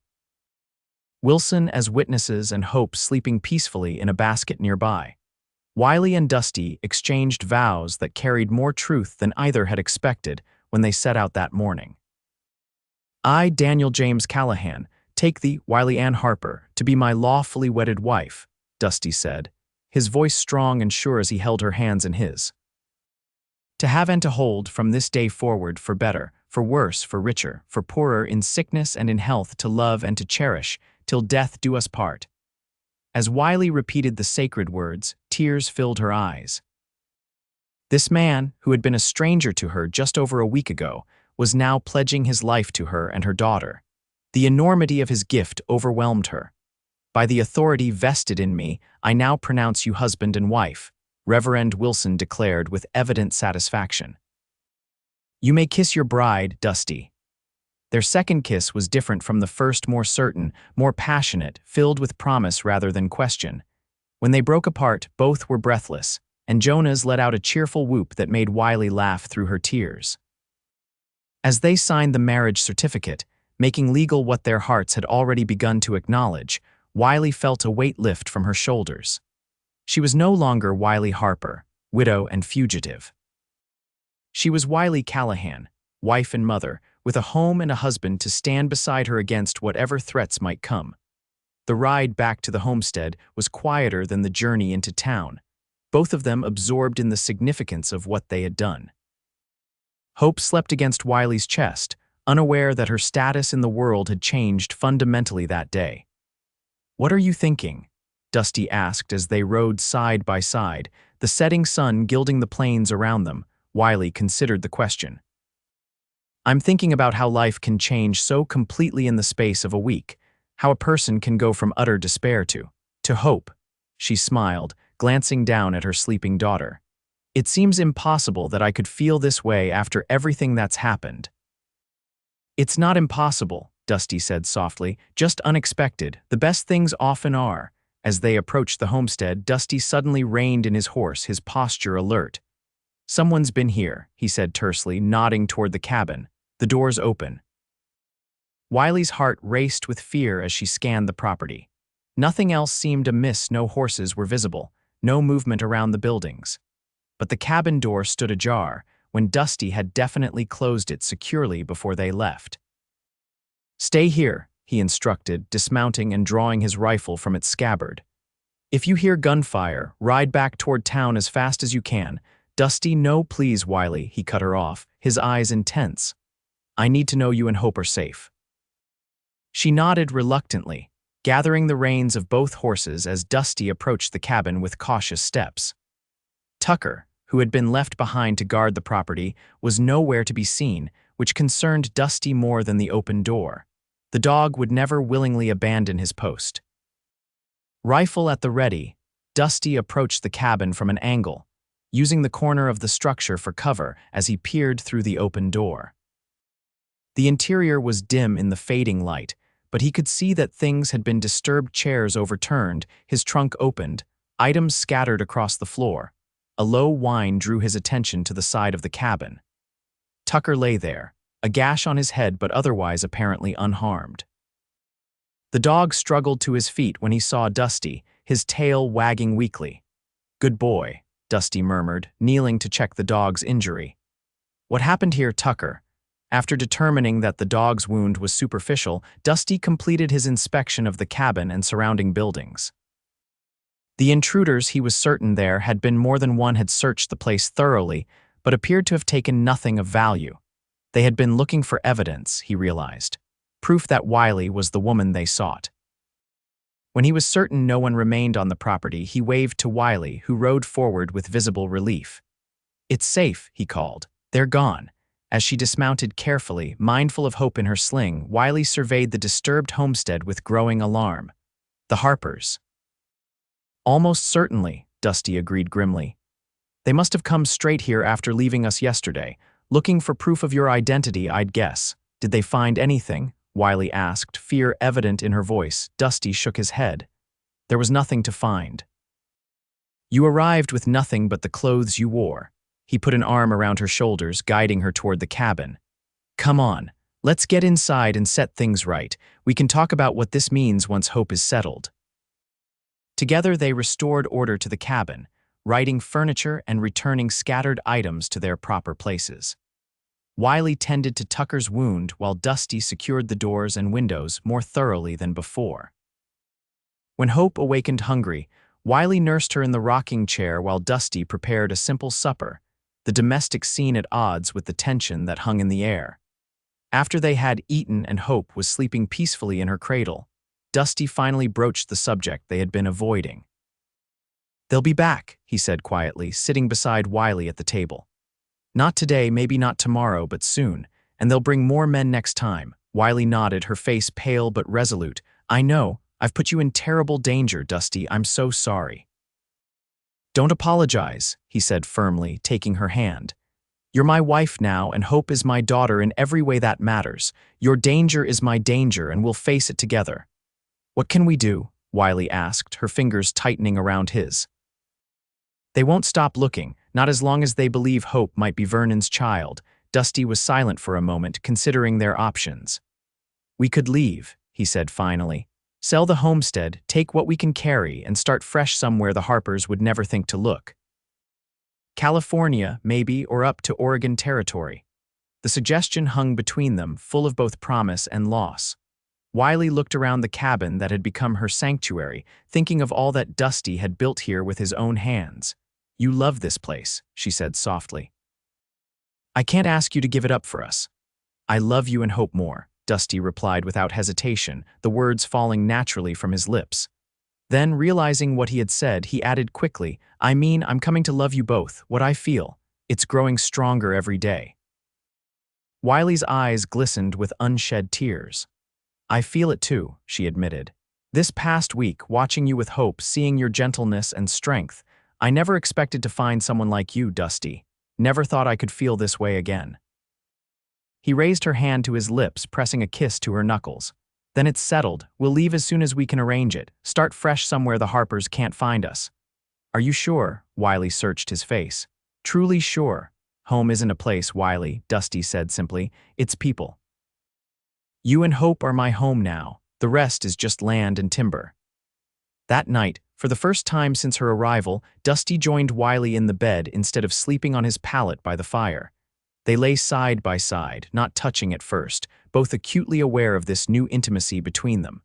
S1: Wilson as witnesses and Hope sleeping peacefully in a basket nearby, Wylie and Dusty exchanged vows that carried more truth than either had expected when they set out that morning. I, Daniel James Callahan, take thee, Wylie Ann Harper, to be my lawfully wedded wife, Dusty said, his voice strong and sure as he held her hands in his. To have and to hold from this day forward, for better, for worse, for richer, for poorer, in sickness and in health, to love and to cherish, till death do us part. As Wylie repeated the sacred words, tears filled her eyes. This man, who had been a stranger to her just over a week ago, was now pledging his life to her and her daughter. The enormity of his gift overwhelmed her. "By the authority vested in me, I now pronounce you husband and wife," Reverend Wilson declared with evident satisfaction. "You may kiss your bride, Dusty." Their second kiss was different from the first, more certain, more passionate, filled with promise rather than question. When they broke apart, both were breathless, and Jonas let out a cheerful whoop that made Wylie laugh through her tears. As they signed the marriage certificate, making legal what their hearts had already begun to acknowledge, Wylie felt a weight lift from her shoulders. She was no longer Wylie Harper, widow and fugitive. She was Wylie Callahan, wife and mother, with a home and a husband to stand beside her against whatever threats might come. The ride back to the homestead was quieter than the journey into town, both of them absorbed in the significance of what they had done. Hope slept against Wylie's chest, unaware that her status in the world had changed fundamentally that day. "What are you thinking?" Dusty asked as they rode side by side, the setting sun gilding the plains around them. Wylie considered the question. "I'm thinking about how life can change so completely in the space of a week, how a person can go from utter despair to hope." She smiled, glancing down at her sleeping daughter. "It seems impossible that I could feel this way after everything that's happened." "It's not impossible," Dusty said softly, "just unexpected. The best things often are." As they approached the homestead, Dusty suddenly reined in his horse, his posture alert. "Someone's been here," he said tersely, nodding toward the cabin. "The door's open." Wylie's heart raced with fear as she scanned the property. Nothing else seemed amiss. No horses were visible, no movement around the buildings. But the cabin door stood ajar, when Dusty had definitely closed it securely before they left. "Stay here," he instructed, dismounting and drawing his rifle from its scabbard. "If you hear gunfire, ride back toward town as fast as you can." "Dusty, no, please, Wylie," he cut her off, his eyes intense. "I need to know you and Hope are safe." She nodded reluctantly, gathering the reins of both horses as Dusty approached the cabin with cautious steps. Tucker, who had been left behind to guard the property, was nowhere to be seen, which concerned Dusty more than the open door. The dog would never willingly abandon his post. Rifle at the ready, Dusty approached the cabin from an angle, using the corner of the structure for cover as he peered through the open door. The interior was dim in the fading light, but he could see that things had been disturbed. Chairs overturned, his trunk opened, items scattered across the floor. A low whine drew his attention to the side of the cabin. Tucker lay there, a gash on his head but otherwise apparently unharmed. The dog struggled to his feet when he saw Dusty, his tail wagging weakly. "Good boy," Dusty murmured, kneeling to check the dog's injury. "What happened here, Tucker?" After determining that the dog's wound was superficial, Dusty completed his inspection of the cabin and surrounding buildings. The intruders, he was certain there had been more than one, had searched the place thoroughly, but appeared to have taken nothing of value. They had been looking for evidence, he realized, proof that Wylie was the woman they sought. When he was certain no one remained on the property, he waved to Wylie, who rode forward with visible relief. "It's safe," he called. "They're gone." As she dismounted carefully, mindful of Hope in her sling, Wylie surveyed the disturbed homestead with growing alarm. "The Harpers." "Almost certainly," Dusty agreed grimly. "They must have come straight here after leaving us yesterday, looking for proof of your identity, I'd guess. Did they find anything?" Wylie asked, fear evident in her voice. Dusty shook his head. "There was nothing to find." "You arrived with nothing but the clothes you wore." He put an arm around her shoulders, guiding her toward the cabin. "Come on, let's get inside and set things right. We can talk about what this means once Hope is settled." Together they restored order to the cabin, righting furniture and returning scattered items to their proper places. Wylie tended to Tucker's wound while Dusty secured the doors and windows more thoroughly than before. When Hope awakened hungry, Wylie nursed her in the rocking chair while Dusty prepared a simple supper, the domestic scene at odds with the tension that hung in the air. After they had eaten and Hope was sleeping peacefully in her cradle, Dusty finally broached the subject they had been avoiding. "They'll be back," he said quietly, sitting beside Wylie at the table. "Not today, maybe not tomorrow, but soon, and they'll bring more men next time." Wylie nodded, her face pale but resolute. "I know. I've put you in terrible danger, Dusty. I'm so sorry." "Don't apologize," he said firmly, taking her hand. "You're my wife now, and Hope is my daughter in every way that matters. Your danger is my danger, and we'll face it together." "What can we do?" Wylie asked, her fingers tightening around his. "They won't stop looking, not as long as they believe Hope might be Vernon's child." Dusty was silent for a moment, considering their options. "We could leave," he said finally. "Sell the homestead, take what we can carry, and start fresh somewhere the Harpers would never think to look. California, maybe, or up to Oregon territory." The suggestion hung between them, full of both promise and loss. Wylie looked around the cabin that had become her sanctuary, thinking of all that Dusty had built here with his own hands. "You love this place," she said softly. "I can't ask you to give it up for us." "I love you and Hope more," Dusty replied without hesitation, the words falling naturally from his lips. Then, realizing what he had said, he added quickly, "I mean, I'm coming to love you both, what I feel. It's growing stronger every day." Wylie's eyes glistened with unshed tears. "I feel it too," she admitted. "This past week, watching you with Hope, seeing your gentleness and strength, I never expected to find someone like you, Dusty. Never thought I could feel this way again." He raised her hand to his lips, pressing a kiss to her knuckles. "Then it's settled. We'll leave as soon as we can arrange it. Start fresh somewhere the Harpers can't find us." "Are you sure?" Wylie searched his face. "Truly sure." "Home isn't a place, Wylie," Dusty said simply. "It's people. You and Hope are my home now. The rest is just land and timber." That night, for the first time since her arrival, Dusty joined Wylie in the bed instead of sleeping on his pallet by the fire. They lay side by side, not touching at first, both acutely aware of this new intimacy between them.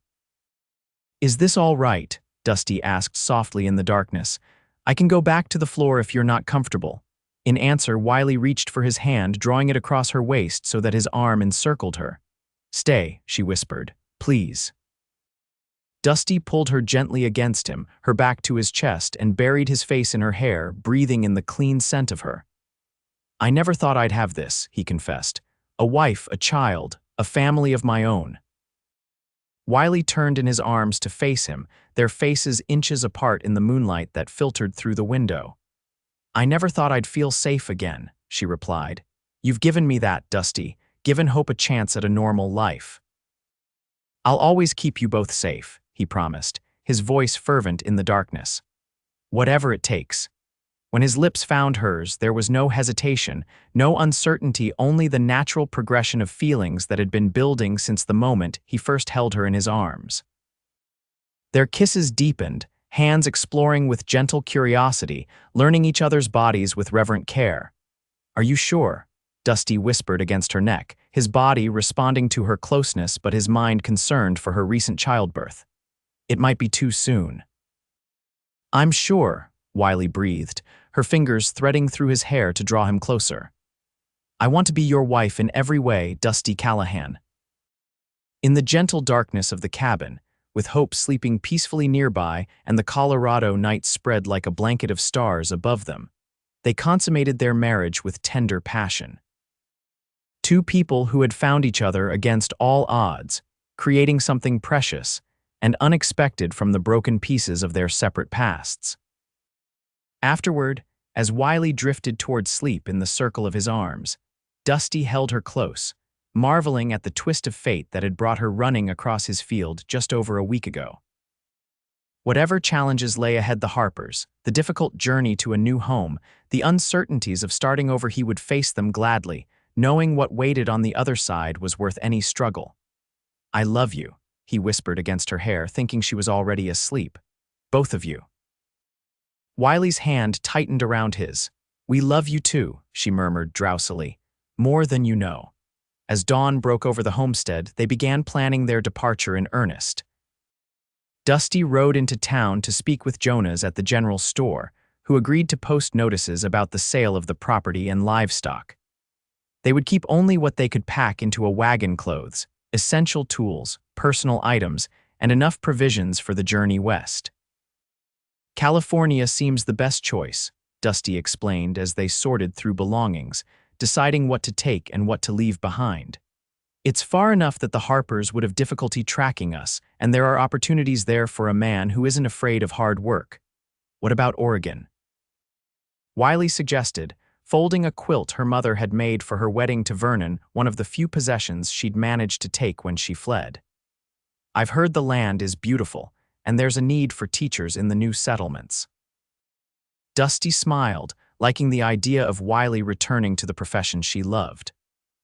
S1: "Is this all right?" Dusty asked softly in the darkness. "I can go back to the floor if you're not comfortable." In answer, Wylie reached for his hand, drawing it across her waist so that his arm encircled her. "Stay," she whispered. "Please." Dusty pulled her gently against him, her back to his chest, and buried his face in her hair, breathing in the clean scent of her. "I never thought I'd have this," he confessed. "A wife, a child, a family of my own." Wylie turned in his arms to face him, their faces inches apart in the moonlight that filtered through the window. "I never thought I'd feel safe again," she replied. "You've given me that, Dusty, given Hope a chance at a normal life." "I'll always keep you both safe," he promised, his voice fervent in the darkness. "Whatever it takes." When his lips found hers, there was no hesitation, no uncertainty, only the natural progression of feelings that had been building since the moment he first held her in his arms. Their kisses deepened, hands exploring with gentle curiosity, learning each other's bodies with reverent care. "Are you sure?" Dusty whispered against her neck, his body responding to her closeness but his mind concerned for her recent childbirth. "It might be too soon." "I'm sure," Wylie breathed, her fingers threading through his hair to draw him closer. "I want to be your wife in every way, Dusty Callahan." In the gentle darkness of the cabin, with Hope sleeping peacefully nearby and the Colorado night spread like a blanket of stars above them, they consummated their marriage with tender passion. Two people who had found each other against all odds, creating something precious and unexpected from the broken pieces of their separate pasts. Afterward, as Wylie drifted toward sleep in the circle of his arms, Dusty held her close, marveling at the twist of fate that had brought her running across his field just over a week ago. Whatever challenges lay ahead the Harpers, the difficult journey to a new home, the uncertainties of starting over, he would face them gladly, knowing what waited on the other side was worth any struggle. "I love you," he whispered against her hair, thinking she was already asleep. "Both of you." Wylie's hand tightened around his. "We love you too," she murmured drowsily. "More than you know." As dawn broke over the homestead, they began planning their departure in earnest. Dusty rode into town to speak with Jonas at the general store, who agreed to post notices about the sale of the property and livestock. They would keep only what they could pack into a wagon: clothes, essential tools, personal items, and enough provisions for the journey west. California seems the best choice, Dusty explained as they sorted through belongings, deciding what to take and what to leave behind. It's far enough that the Harpers would have difficulty tracking us, and there are opportunities there for a man who isn't afraid of hard work. What about Oregon? Wylie suggested, folding a quilt her mother had made for her wedding to Vernon, one of the few possessions she'd managed to take when she fled. I've heard the land is beautiful, and there's a need for teachers in the new settlements. Dusty smiled, liking the idea of Wylie returning to the profession she loved.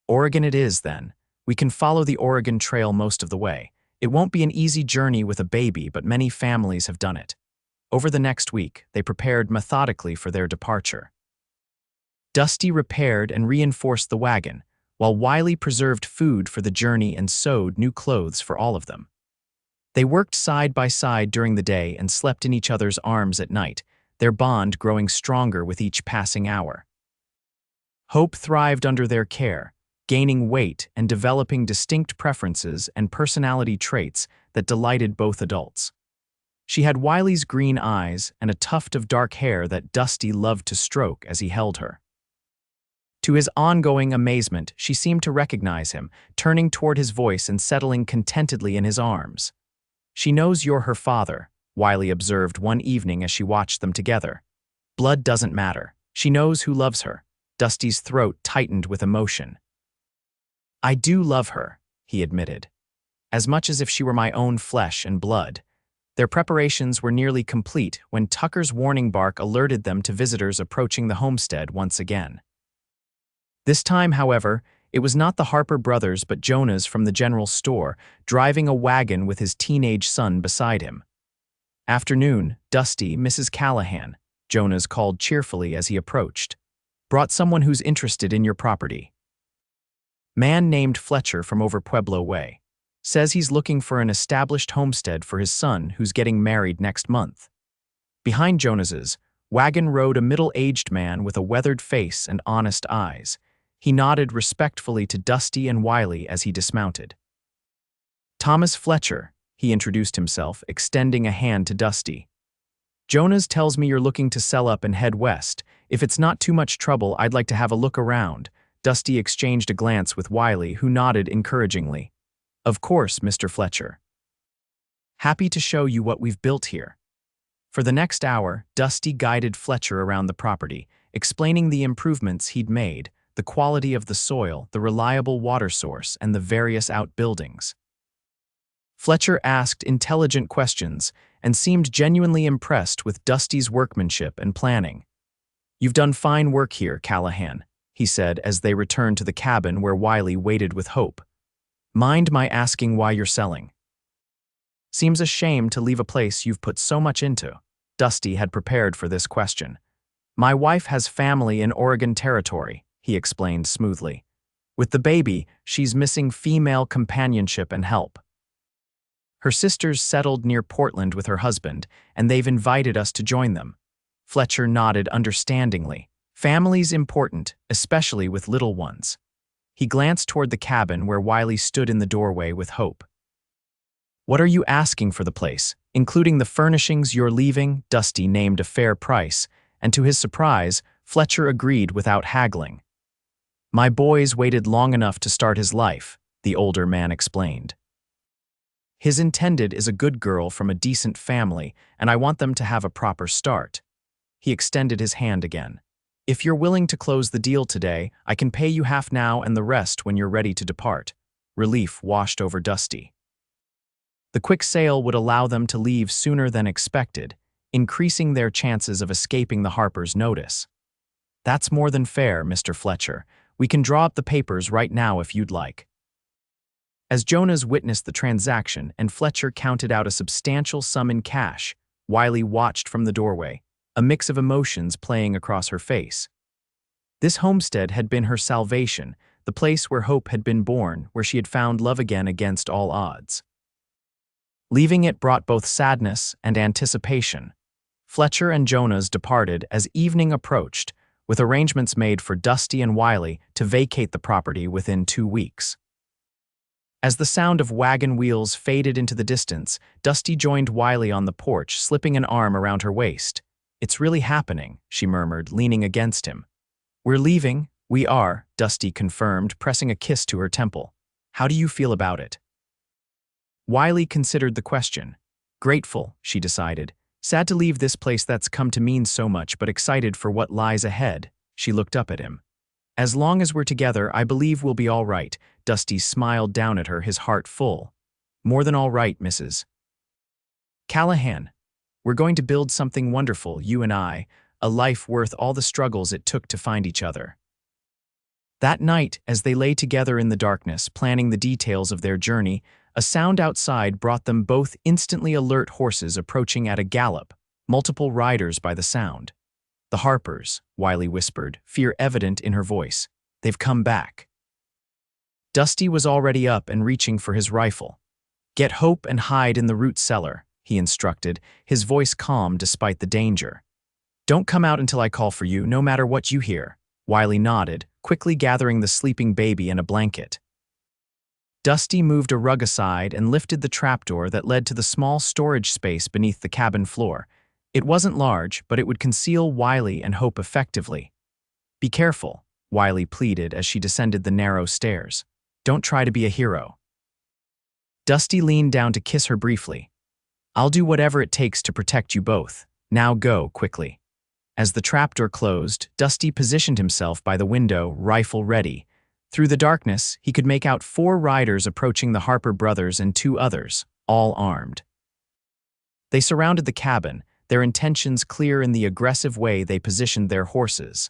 S1: Oregon it is, then. We can follow the Oregon Trail most of the way. It won't be an easy journey with a baby, but many families have done it. Over the next week, they prepared methodically for their departure. Dusty repaired and reinforced the wagon, while Wylie preserved food for the journey and sewed new clothes for all of them. They worked side by side during the day and slept in each other's arms at night, their bond growing stronger with each passing hour. Hope thrived under their care, gaining weight and developing distinct preferences and personality traits that delighted both adults. She had Wylie's green eyes and a tuft of dark hair that Dusty loved to stroke as he held her. To his ongoing amazement, she seemed to recognize him, turning toward his voice and settling contentedly in his arms. "She knows you're her father," Wylie observed one evening as she watched them together. "Blood doesn't matter. She knows who loves her." Dusty's throat tightened with emotion. "I do love her," he admitted. "As much as if she were my own flesh and blood." Their preparations were nearly complete when Tucker's warning bark alerted them to visitors approaching the homestead once again. This time, however, it was not the Harper brothers but Jonas from the general store, driving a wagon with his teenage son beside him. "Afternoon, Dusty, Mrs. Callahan," Jonas called cheerfully as he approached. "Brought someone who's interested in your property. Man named Fletcher from over Pueblo Way. Says he's looking for an established homestead for his son who's getting married next month." Behind Jonas's wagon rode a middle-aged man with a weathered face and honest eyes. He nodded respectfully to Dusty and Wylie as he dismounted. "Thomas Fletcher," he introduced himself, extending a hand to Dusty. "Jonas tells me you're looking to sell up and head west. If it's not too much trouble, I'd like to have a look around." Dusty exchanged a glance with Wylie, who nodded encouragingly. "Of course, Mr. Fletcher. Happy to show you what we've built here." For the next hour, Dusty guided Fletcher around the property, explaining the improvements he'd made, the quality of the soil, the reliable water source, and the various outbuildings. Fletcher asked intelligent questions and seemed genuinely impressed with Dusty's workmanship and planning. "You've done fine work here, Callahan," he said as they returned to the cabin where Wylie waited with hope. "Mind my asking why you're selling?" "Seems a shame to leave a place you've put so much into." Dusty had prepared for this question. "My wife has family in Oregon Territory," he explained smoothly. "With the baby, she's missing female companionship and help. Her sister's settled near Portland with her husband, and they've invited us to join them." Fletcher nodded understandingly. "Family's important, especially with little ones." He glanced toward the cabin where Wylie stood in the doorway with hope. "What are you asking for the place, including the furnishings you're leaving?" Dusty named a fair price, and to his surprise, Fletcher agreed without haggling. "My boy's waited long enough to start his life," the older man explained. "His intended is a good girl from a decent family, and I want them to have a proper start." He extended his hand again. "If you're willing to close the deal today, I can pay you half now and the rest when you're ready to depart." Relief washed over Dusty. The quick sale would allow them to leave sooner than expected, increasing their chances of escaping the Harpers' notice. "That's more than fair, Mr. Fletcher. We can draw up the papers right now if you'd like." As Jonas witnessed the transaction and Fletcher counted out a substantial sum in cash, Wylie watched from the doorway, a mix of emotions playing across her face. This homestead had been her salvation, the place where hope had been born, where she had found love again against all odds. Leaving it brought both sadness and anticipation. Fletcher and Jonas departed as evening approached, with arrangements made for Dusty and Wylie to vacate the property within 2 weeks. As the sound of wagon wheels faded into the distance, Dusty joined Wylie on the porch, slipping an arm around her waist. "It's really happening," she murmured, leaning against him. "We're leaving." "We are," Dusty confirmed, pressing a kiss to her temple. "How do you feel about it?" Wylie considered the question. Grateful, she decided. Sad to leave this place that's come to mean so much, but excited for what lies ahead. She looked up at him. "As long as we're together, I believe we'll be all right." Dusty smiled down at her, his heart full. "More than all right, Mrs. Callahan. We're going to build something wonderful, you and I, a life worth all the struggles it took to find each other." That night, as they lay together in the darkness, planning the details of their journey, a sound outside brought them both instantly alert horses approaching at a gallop, multiple riders by the sound. "The Harpers," Wylie whispered, fear evident in her voice. "They've come back." Dusty was already up and reaching for his rifle. "Get Hope and hide in the root cellar," he instructed, his voice calm despite the danger. "Don't come out until I call for you, no matter what you hear." Wylie nodded, quickly gathering the sleeping baby and a blanket. Dusty moved a rug aside and lifted the trapdoor that led to the small storage space beneath the cabin floor. It wasn't large, but it would conceal Wylie and Hope effectively. "Be careful," Wylie pleaded as she descended the narrow stairs. "Don't try to be a hero." Dusty leaned down to kiss her briefly. "I'll do whatever it takes to protect you both. Now go, quickly." As the trapdoor closed, Dusty positioned himself by the window, rifle ready. Through the darkness, he could make out 4 riders approaching the Harper brothers and 2 others, all armed. They surrounded the cabin, their intentions clear in the aggressive way they positioned their horses.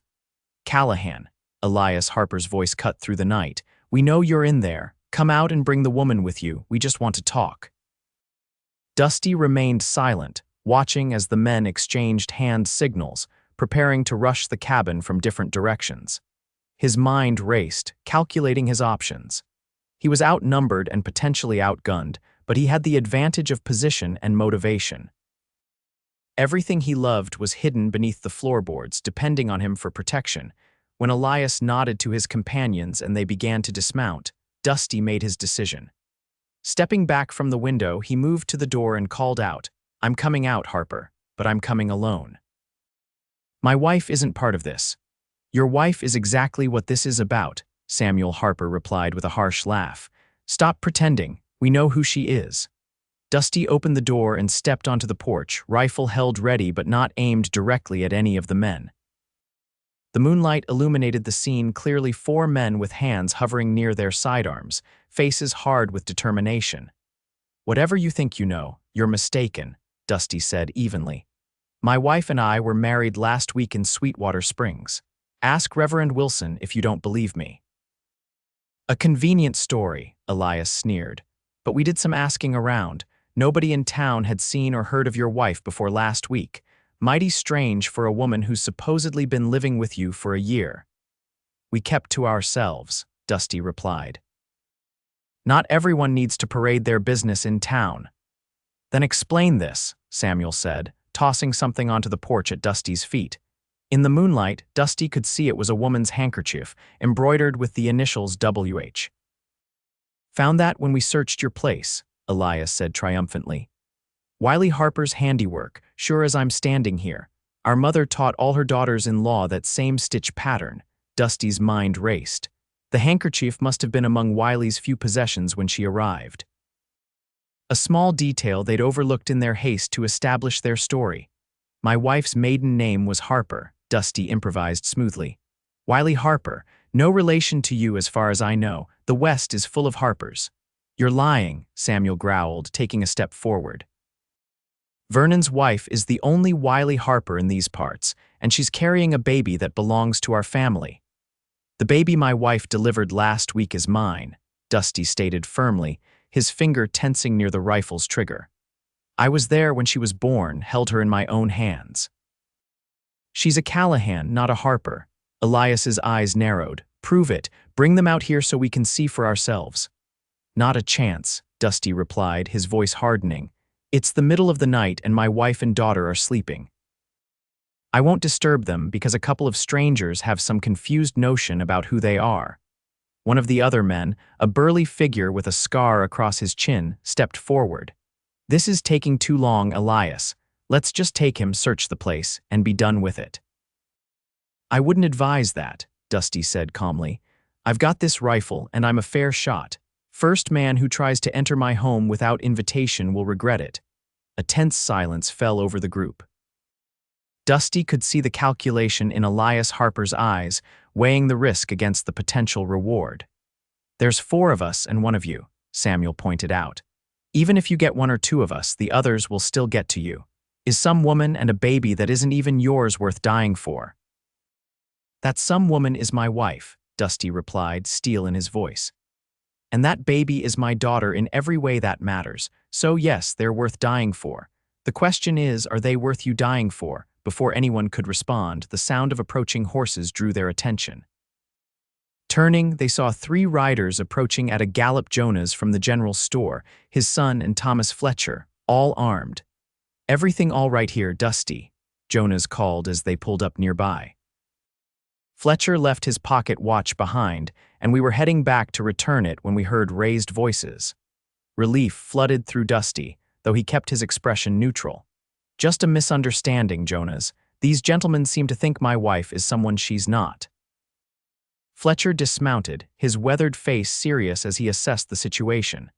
S1: "Callahan," Elias Harper's voice cut through the night, "we know you're in there. Come out and bring the woman with you. We just want to talk." Dusty remained silent, watching as the men exchanged hand signals, preparing to rush the cabin from different directions. His mind raced, calculating his options. He was outnumbered and potentially outgunned, but he had the advantage of position and motivation. Everything he loved was hidden beneath the floorboards, depending on him for protection. When Elias nodded to his companions and they began to dismount, Dusty made his decision. Stepping back from the window, he moved to the door and called out, "I'm coming out, Harper, but I'm coming alone." "My wife isn't part of this." "Your wife is exactly what this is about," Samuel Harper replied with a harsh laugh. "Stop pretending. We know who she is." Dusty opened the door and stepped onto the porch, rifle held ready but not aimed directly at any of the men. The moonlight illuminated the scene clearly, 4 men with hands hovering near their sidearms, faces hard with determination. "Whatever you think you know, you're mistaken," Dusty said evenly. "My wife and I were married last week in Sweetwater Springs. Ask Reverend Wilson if you don't believe me." "A convenient story," Elias sneered. "But we did some asking around. Nobody in town had seen or heard of your wife before last week. Mighty strange for a woman who's supposedly been living with you for a year." "We kept to ourselves," Dusty replied. "Not everyone needs to parade their business in town." "Then explain this," Samuel said, tossing something onto the porch at Dusty's feet. In the moonlight, Dusty could see it was a woman's handkerchief, embroidered with the initials WH. "Found that when we searched your place," Elias said triumphantly. "Wylie Harper's handiwork, sure as I'm standing here. Our mother taught all her daughters-in-law that same stitch pattern." Dusty's mind raced. The handkerchief must have been among Wylie's few possessions when she arrived. A small detail they'd overlooked in their haste to establish their story. "My wife's maiden name was Harper," Dusty improvised smoothly. "Wylie Harper, no relation to you as far as I know. The West is full of Harpers." "You're lying," Samuel growled, taking a step forward. "Vernon's wife is the only Wylie Harper in these parts, and she's carrying a baby that belongs to our family." "The baby my wife delivered last week is mine," Dusty stated firmly, his finger tensing near the rifle's trigger. "I was there when she was born, held her in my own hands." "She's a Callahan, not a Harper." Elias's eyes narrowed. "Prove it. Bring them out here so we can see for ourselves." "Not a chance," Dusty replied, his voice hardening. "It's the middle of the night and my wife and daughter are sleeping. I won't disturb them because a couple of strangers have some confused notion about who they are." One of the other men, a burly figure with a scar across his chin, stepped forward. "This is taking too long, Elias. Let's just take him, search the place, and be done with it." "I wouldn't advise that," Dusty said calmly. "I've got this rifle, and I'm a fair shot. First man who tries to enter my home without invitation will regret it." A tense silence fell over the group. Dusty could see the calculation in Elias Harper's eyes, weighing the risk against the potential reward. "There's 4 of us and 1 of you," Samuel pointed out. "Even if you get 1 or 2 of us, the others will still get to you. Is some woman and a baby that isn't even yours worth dying for?" "That some woman is my wife," Dusty replied, steel in his voice. "And that baby is my daughter in every way that matters, so yes, they're worth dying for. The question is, are they worth you dying for?" Before anyone could respond, the sound of approaching horses drew their attention. Turning, they saw 3 riders approaching at a gallop: Jonas from the general store, his son and Thomas Fletcher, all armed. "Everything all right here, Dusty?" Jonas called as they pulled up nearby. Fletcher left his pocket watch behind, and we were heading back to return it when we heard raised voices. Relief flooded through Dusty, though he kept his expression neutral. "Just a misunderstanding, Jonas. These gentlemen seem to think my wife is someone she's not." Fletcher dismounted, his weathered face serious as he assessed the situation.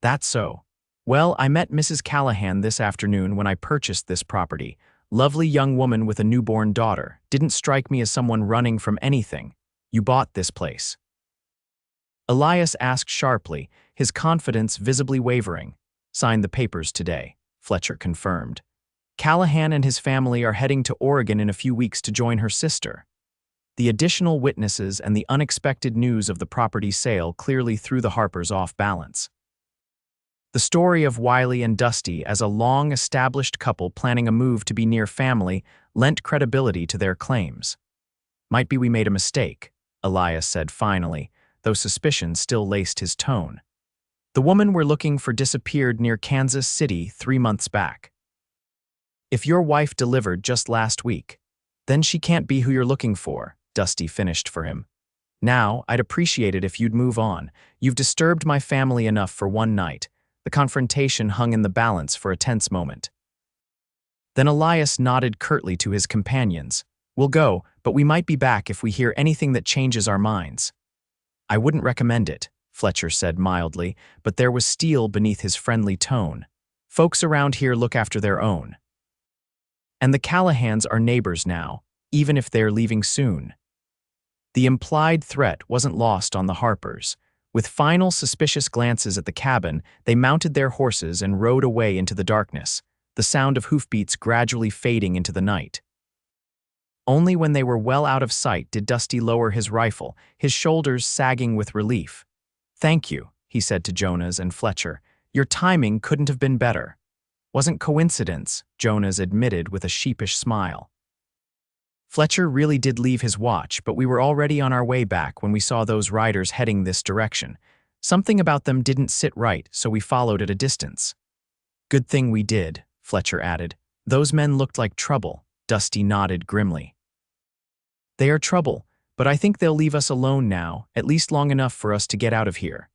S1: "That's so. Well, I met Mrs. Callahan this afternoon when I purchased this property. Lovely young woman with a newborn daughter. Didn't strike me as someone running from anything. You bought this place?" Elias asked sharply, his confidence visibly wavering. "Signed the papers today," Fletcher confirmed. "Callahan and his family are heading to Oregon in a few weeks to join her sister." The additional witnesses and the unexpected news of the property sale clearly threw the Harpers off balance. The story of Wylie and Dusty as a long-established couple planning a move to be near family lent credibility to their claims. "Might be we made a mistake," Elias said finally, though suspicion still laced his tone. "The woman we're looking for disappeared near Kansas City 3 months back. If your wife delivered just last week, then she can't be who you're looking for," Dusty finished for him. "Now, I'd appreciate it if you'd move on. You've disturbed my family enough for one night." The confrontation hung in the balance for a tense moment. Then Elias nodded curtly to his companions. "We'll go, but we might be back if we hear anything that changes our minds." "I wouldn't recommend it," Fletcher said mildly, but there was steel beneath his friendly tone. "Folks around here look after their own. And the Callahans are neighbors now, even if they're leaving soon." The implied threat wasn't lost on the Harpers. With final suspicious glances at the cabin, they mounted their horses and rode away into the darkness, the sound of hoofbeats gradually fading into the night. Only when they were well out of sight did Dusty lower his rifle, his shoulders sagging with relief. "Thank you," he said to Jonas and Fletcher. "Your timing couldn't have been better." "Wasn't coincidence," Jonas admitted with a sheepish smile. Fletcher really did leave his watch, but we were already on our way back when we saw those riders heading this direction. Something about them didn't sit right, so we followed at a distance. "Good thing we did," Fletcher added. "Those men looked like trouble." Dusty nodded grimly. "They are trouble, but I think they'll leave us alone now, at least long enough for us to get out of here."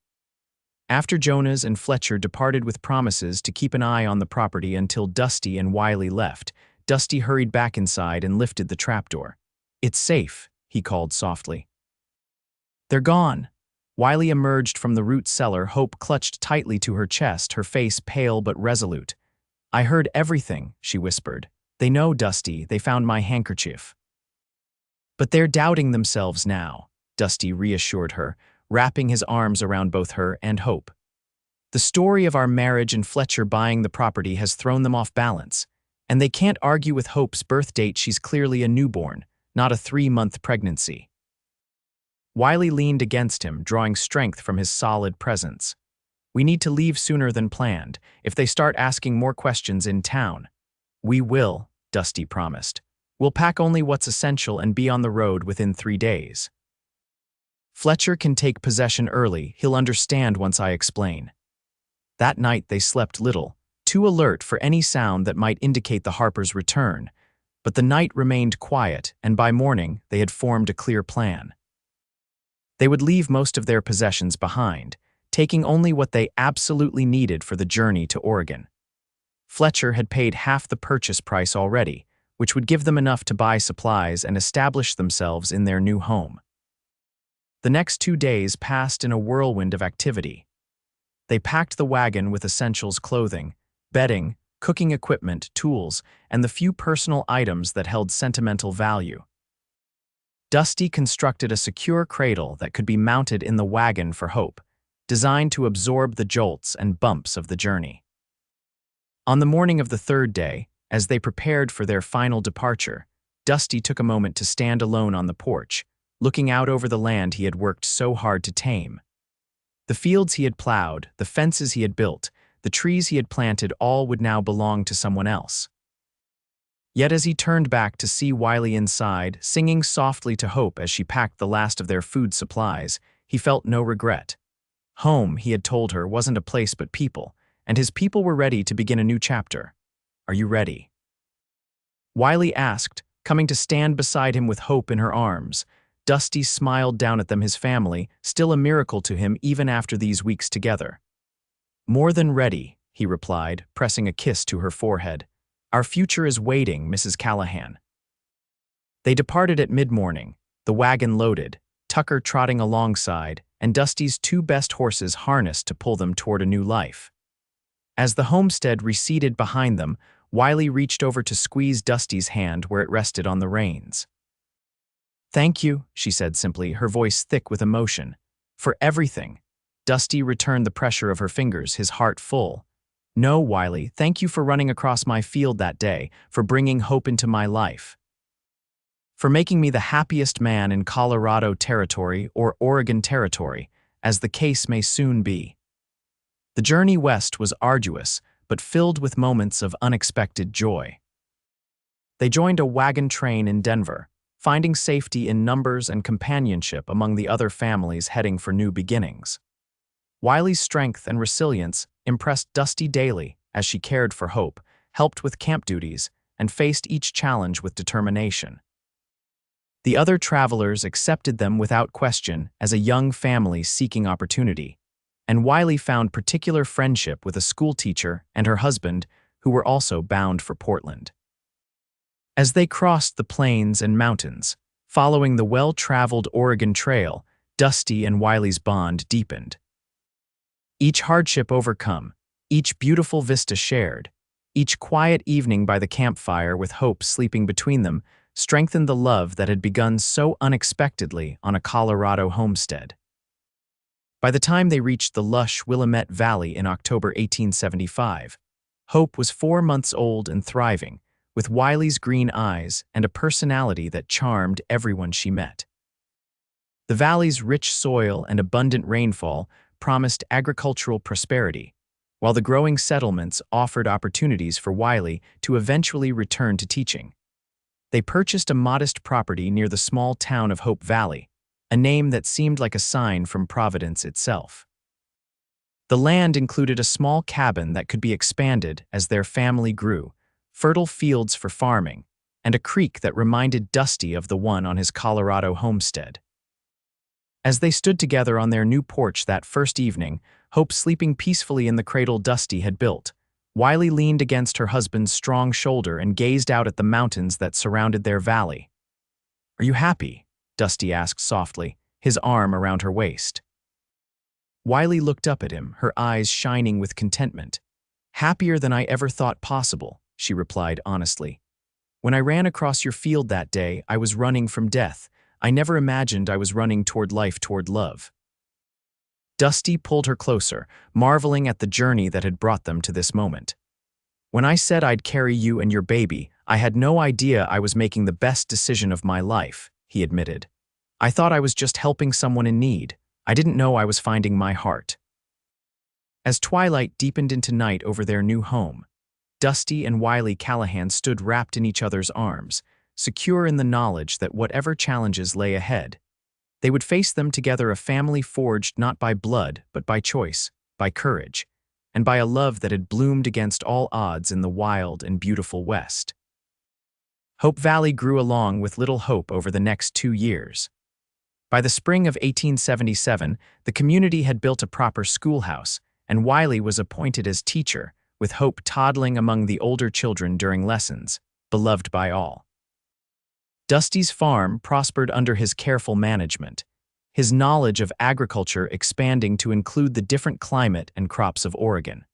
S1: After Jonas and Fletcher departed with promises to keep an eye on the property until Dusty and Wylie left, Dusty hurried back inside and lifted the trapdoor. "It's safe," he called softly. "They're gone." Wylie emerged from the root cellar, hope clutched tightly to her chest, her face pale but resolute. "I heard everything," she whispered. "They know, Dusty, they found my handkerchief." "But they're doubting themselves now," Dusty reassured her, wrapping his arms around both her and Hope. "The story of our marriage and Fletcher buying the property has thrown them off balance, and they can't argue with Hope's birth date. She's clearly a newborn, not a 3-month pregnancy." Wylie leaned against him, drawing strength from his solid presence. "We need to leave sooner than planned, if they start asking more questions in town." "We will," Dusty promised. "We'll pack only what's essential and be on the road within 3 days. Fletcher can take possession early, he'll understand once I explain." That night they slept little, too alert for any sound that might indicate the Harpers' return, but the night remained quiet, and by morning they had formed a clear plan. They would leave most of their possessions behind, taking only what they absolutely needed for the journey to Oregon. Fletcher had paid half the purchase price already, which would give them enough to buy supplies and establish themselves in their new home. The next 2 days passed in a whirlwind of activity. They packed the wagon with essentials: clothing, bedding, cooking equipment, tools, and the few personal items that held sentimental value. Dusty constructed a secure cradle that could be mounted in the wagon for Hope, designed to absorb the jolts and bumps of the journey. On the morning of the 3rd day, as they prepared for their final departure, Dusty took a moment to stand alone on the porch, looking out over the land he had worked so hard to tame. The fields he had plowed, the fences he had built, the trees he had planted, all would now belong to someone else. Yet as he turned back to see Wylie inside, singing softly to Hope as she packed the last of their food supplies, he felt no regret. Home, he had told her, wasn't a place but people, and his people were ready to begin a new chapter. "Are you ready?" Wylie asked, coming to stand beside him with Hope in her arms. Dusty smiled down at them, his family, still a miracle to him even after these weeks together. "More than ready," he replied, pressing a kiss to her forehead. "Our future is waiting, Mrs. Callahan." They departed at mid-morning, the wagon loaded, Tucker trotting alongside, and Dusty's 2 best horses harnessed to pull them toward a new life. As the homestead receded behind them, Wylie reached over to squeeze Dusty's hand where it rested on the reins. "Thank you," she said simply, her voice thick with emotion. "For everything." Dusty returned the pressure of her fingers, his heart full. "No, Wylie, thank you for running across my field that day, for bringing Hope into my life. For making me the happiest man in Colorado Territory or Oregon Territory, as the case may soon be." The journey west was arduous, but filled with moments of unexpected joy. They joined a wagon train in Denver, finding safety in numbers and companionship among the other families heading for new beginnings. Wylie's strength and resilience impressed Dusty daily as she cared for Hope, helped with camp duties, and faced each challenge with determination. The other travelers accepted them without question as a young family seeking opportunity, and Wylie found particular friendship with a schoolteacher and her husband who were also bound for Portland. As they crossed the plains and mountains, following the well-traveled Oregon Trail, Dusty and Wylie's bond deepened. Each hardship overcome, each beautiful vista shared, each quiet evening by the campfire with Hope sleeping between them strengthened the love that had begun so unexpectedly on a Colorado homestead. By the time they reached the lush Willamette Valley in October 1875, Hope was 4 months old and thriving, with Wylie's green eyes and a personality that charmed everyone she met. The valley's rich soil and abundant rainfall promised agricultural prosperity, while the growing settlements offered opportunities for Wylie to eventually return to teaching. They purchased a modest property near the small town of Hope Valley, a name that seemed like a sign from Providence itself. The land included a small cabin that could be expanded as their family grew, fertile fields for farming, and a creek that reminded Dusty of the one on his Colorado homestead. As they stood together on their new porch that first evening, Hope sleeping peacefully in the cradle Dusty had built, Wylie leaned against her husband's strong shoulder and gazed out at the mountains that surrounded their valley. "Are you happy?" Dusty asked softly, his arm around her waist. Wylie looked up at him, her eyes shining with contentment. "Happier than I ever thought possible," she replied honestly. "When I ran across your field that day, I was running from death. I never imagined I was running toward life, toward love." Dusty pulled her closer, marveling at the journey that had brought them to this moment. "When I said I'd carry you and your baby, I had no idea I was making the best decision of my life," he admitted. "I thought I was just helping someone in need. I didn't know I was finding my heart." As twilight deepened into night over their new home, Dusty and Wylie Callahan stood wrapped in each other's arms, secure in the knowledge that whatever challenges lay ahead, they would face them together, a family forged not by blood but by choice, by courage, and by a love that had bloomed against all odds in the wild and beautiful West. Hope Valley grew along with little Hope over the next 2 years. By the spring of 1877, the community had built a proper schoolhouse, and Wylie was appointed as teacher, with Hope toddling among the older children during lessons, beloved by all. Dusty's farm prospered under his careful management, his knowledge of agriculture expanding to include the different climate and crops of Oregon.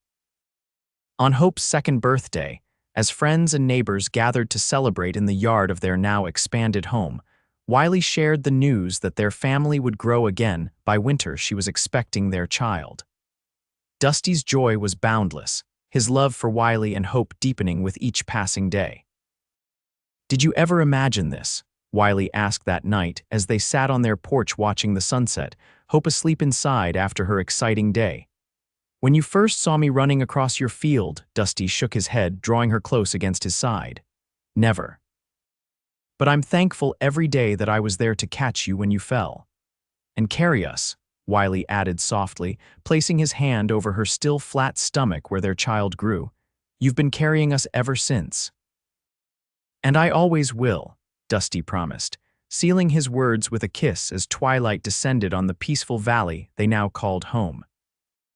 S1: On Hope's second birthday, as friends and neighbors gathered to celebrate in the yard of their now expanded home, Wylie shared the news that their family would grow again. By winter she was expecting their child. Dusty's joy was boundless, his love for Wylie and Hope deepening with each passing day. "Did you ever imagine this?" Wylie asked that night as they sat on their porch watching the sunset, Hope asleep inside after her exciting day. "When you first saw me running across your field," Dusty shook his head, drawing her close against his side. "Never. But I'm thankful every day that I was there to catch you when you fell. And carry us," Wylie added softly, placing his hand over her still flat stomach where their child grew. "You've been carrying us ever since." "And I always will," Dusty promised, sealing his words with a kiss as twilight descended on the peaceful valley they now called home.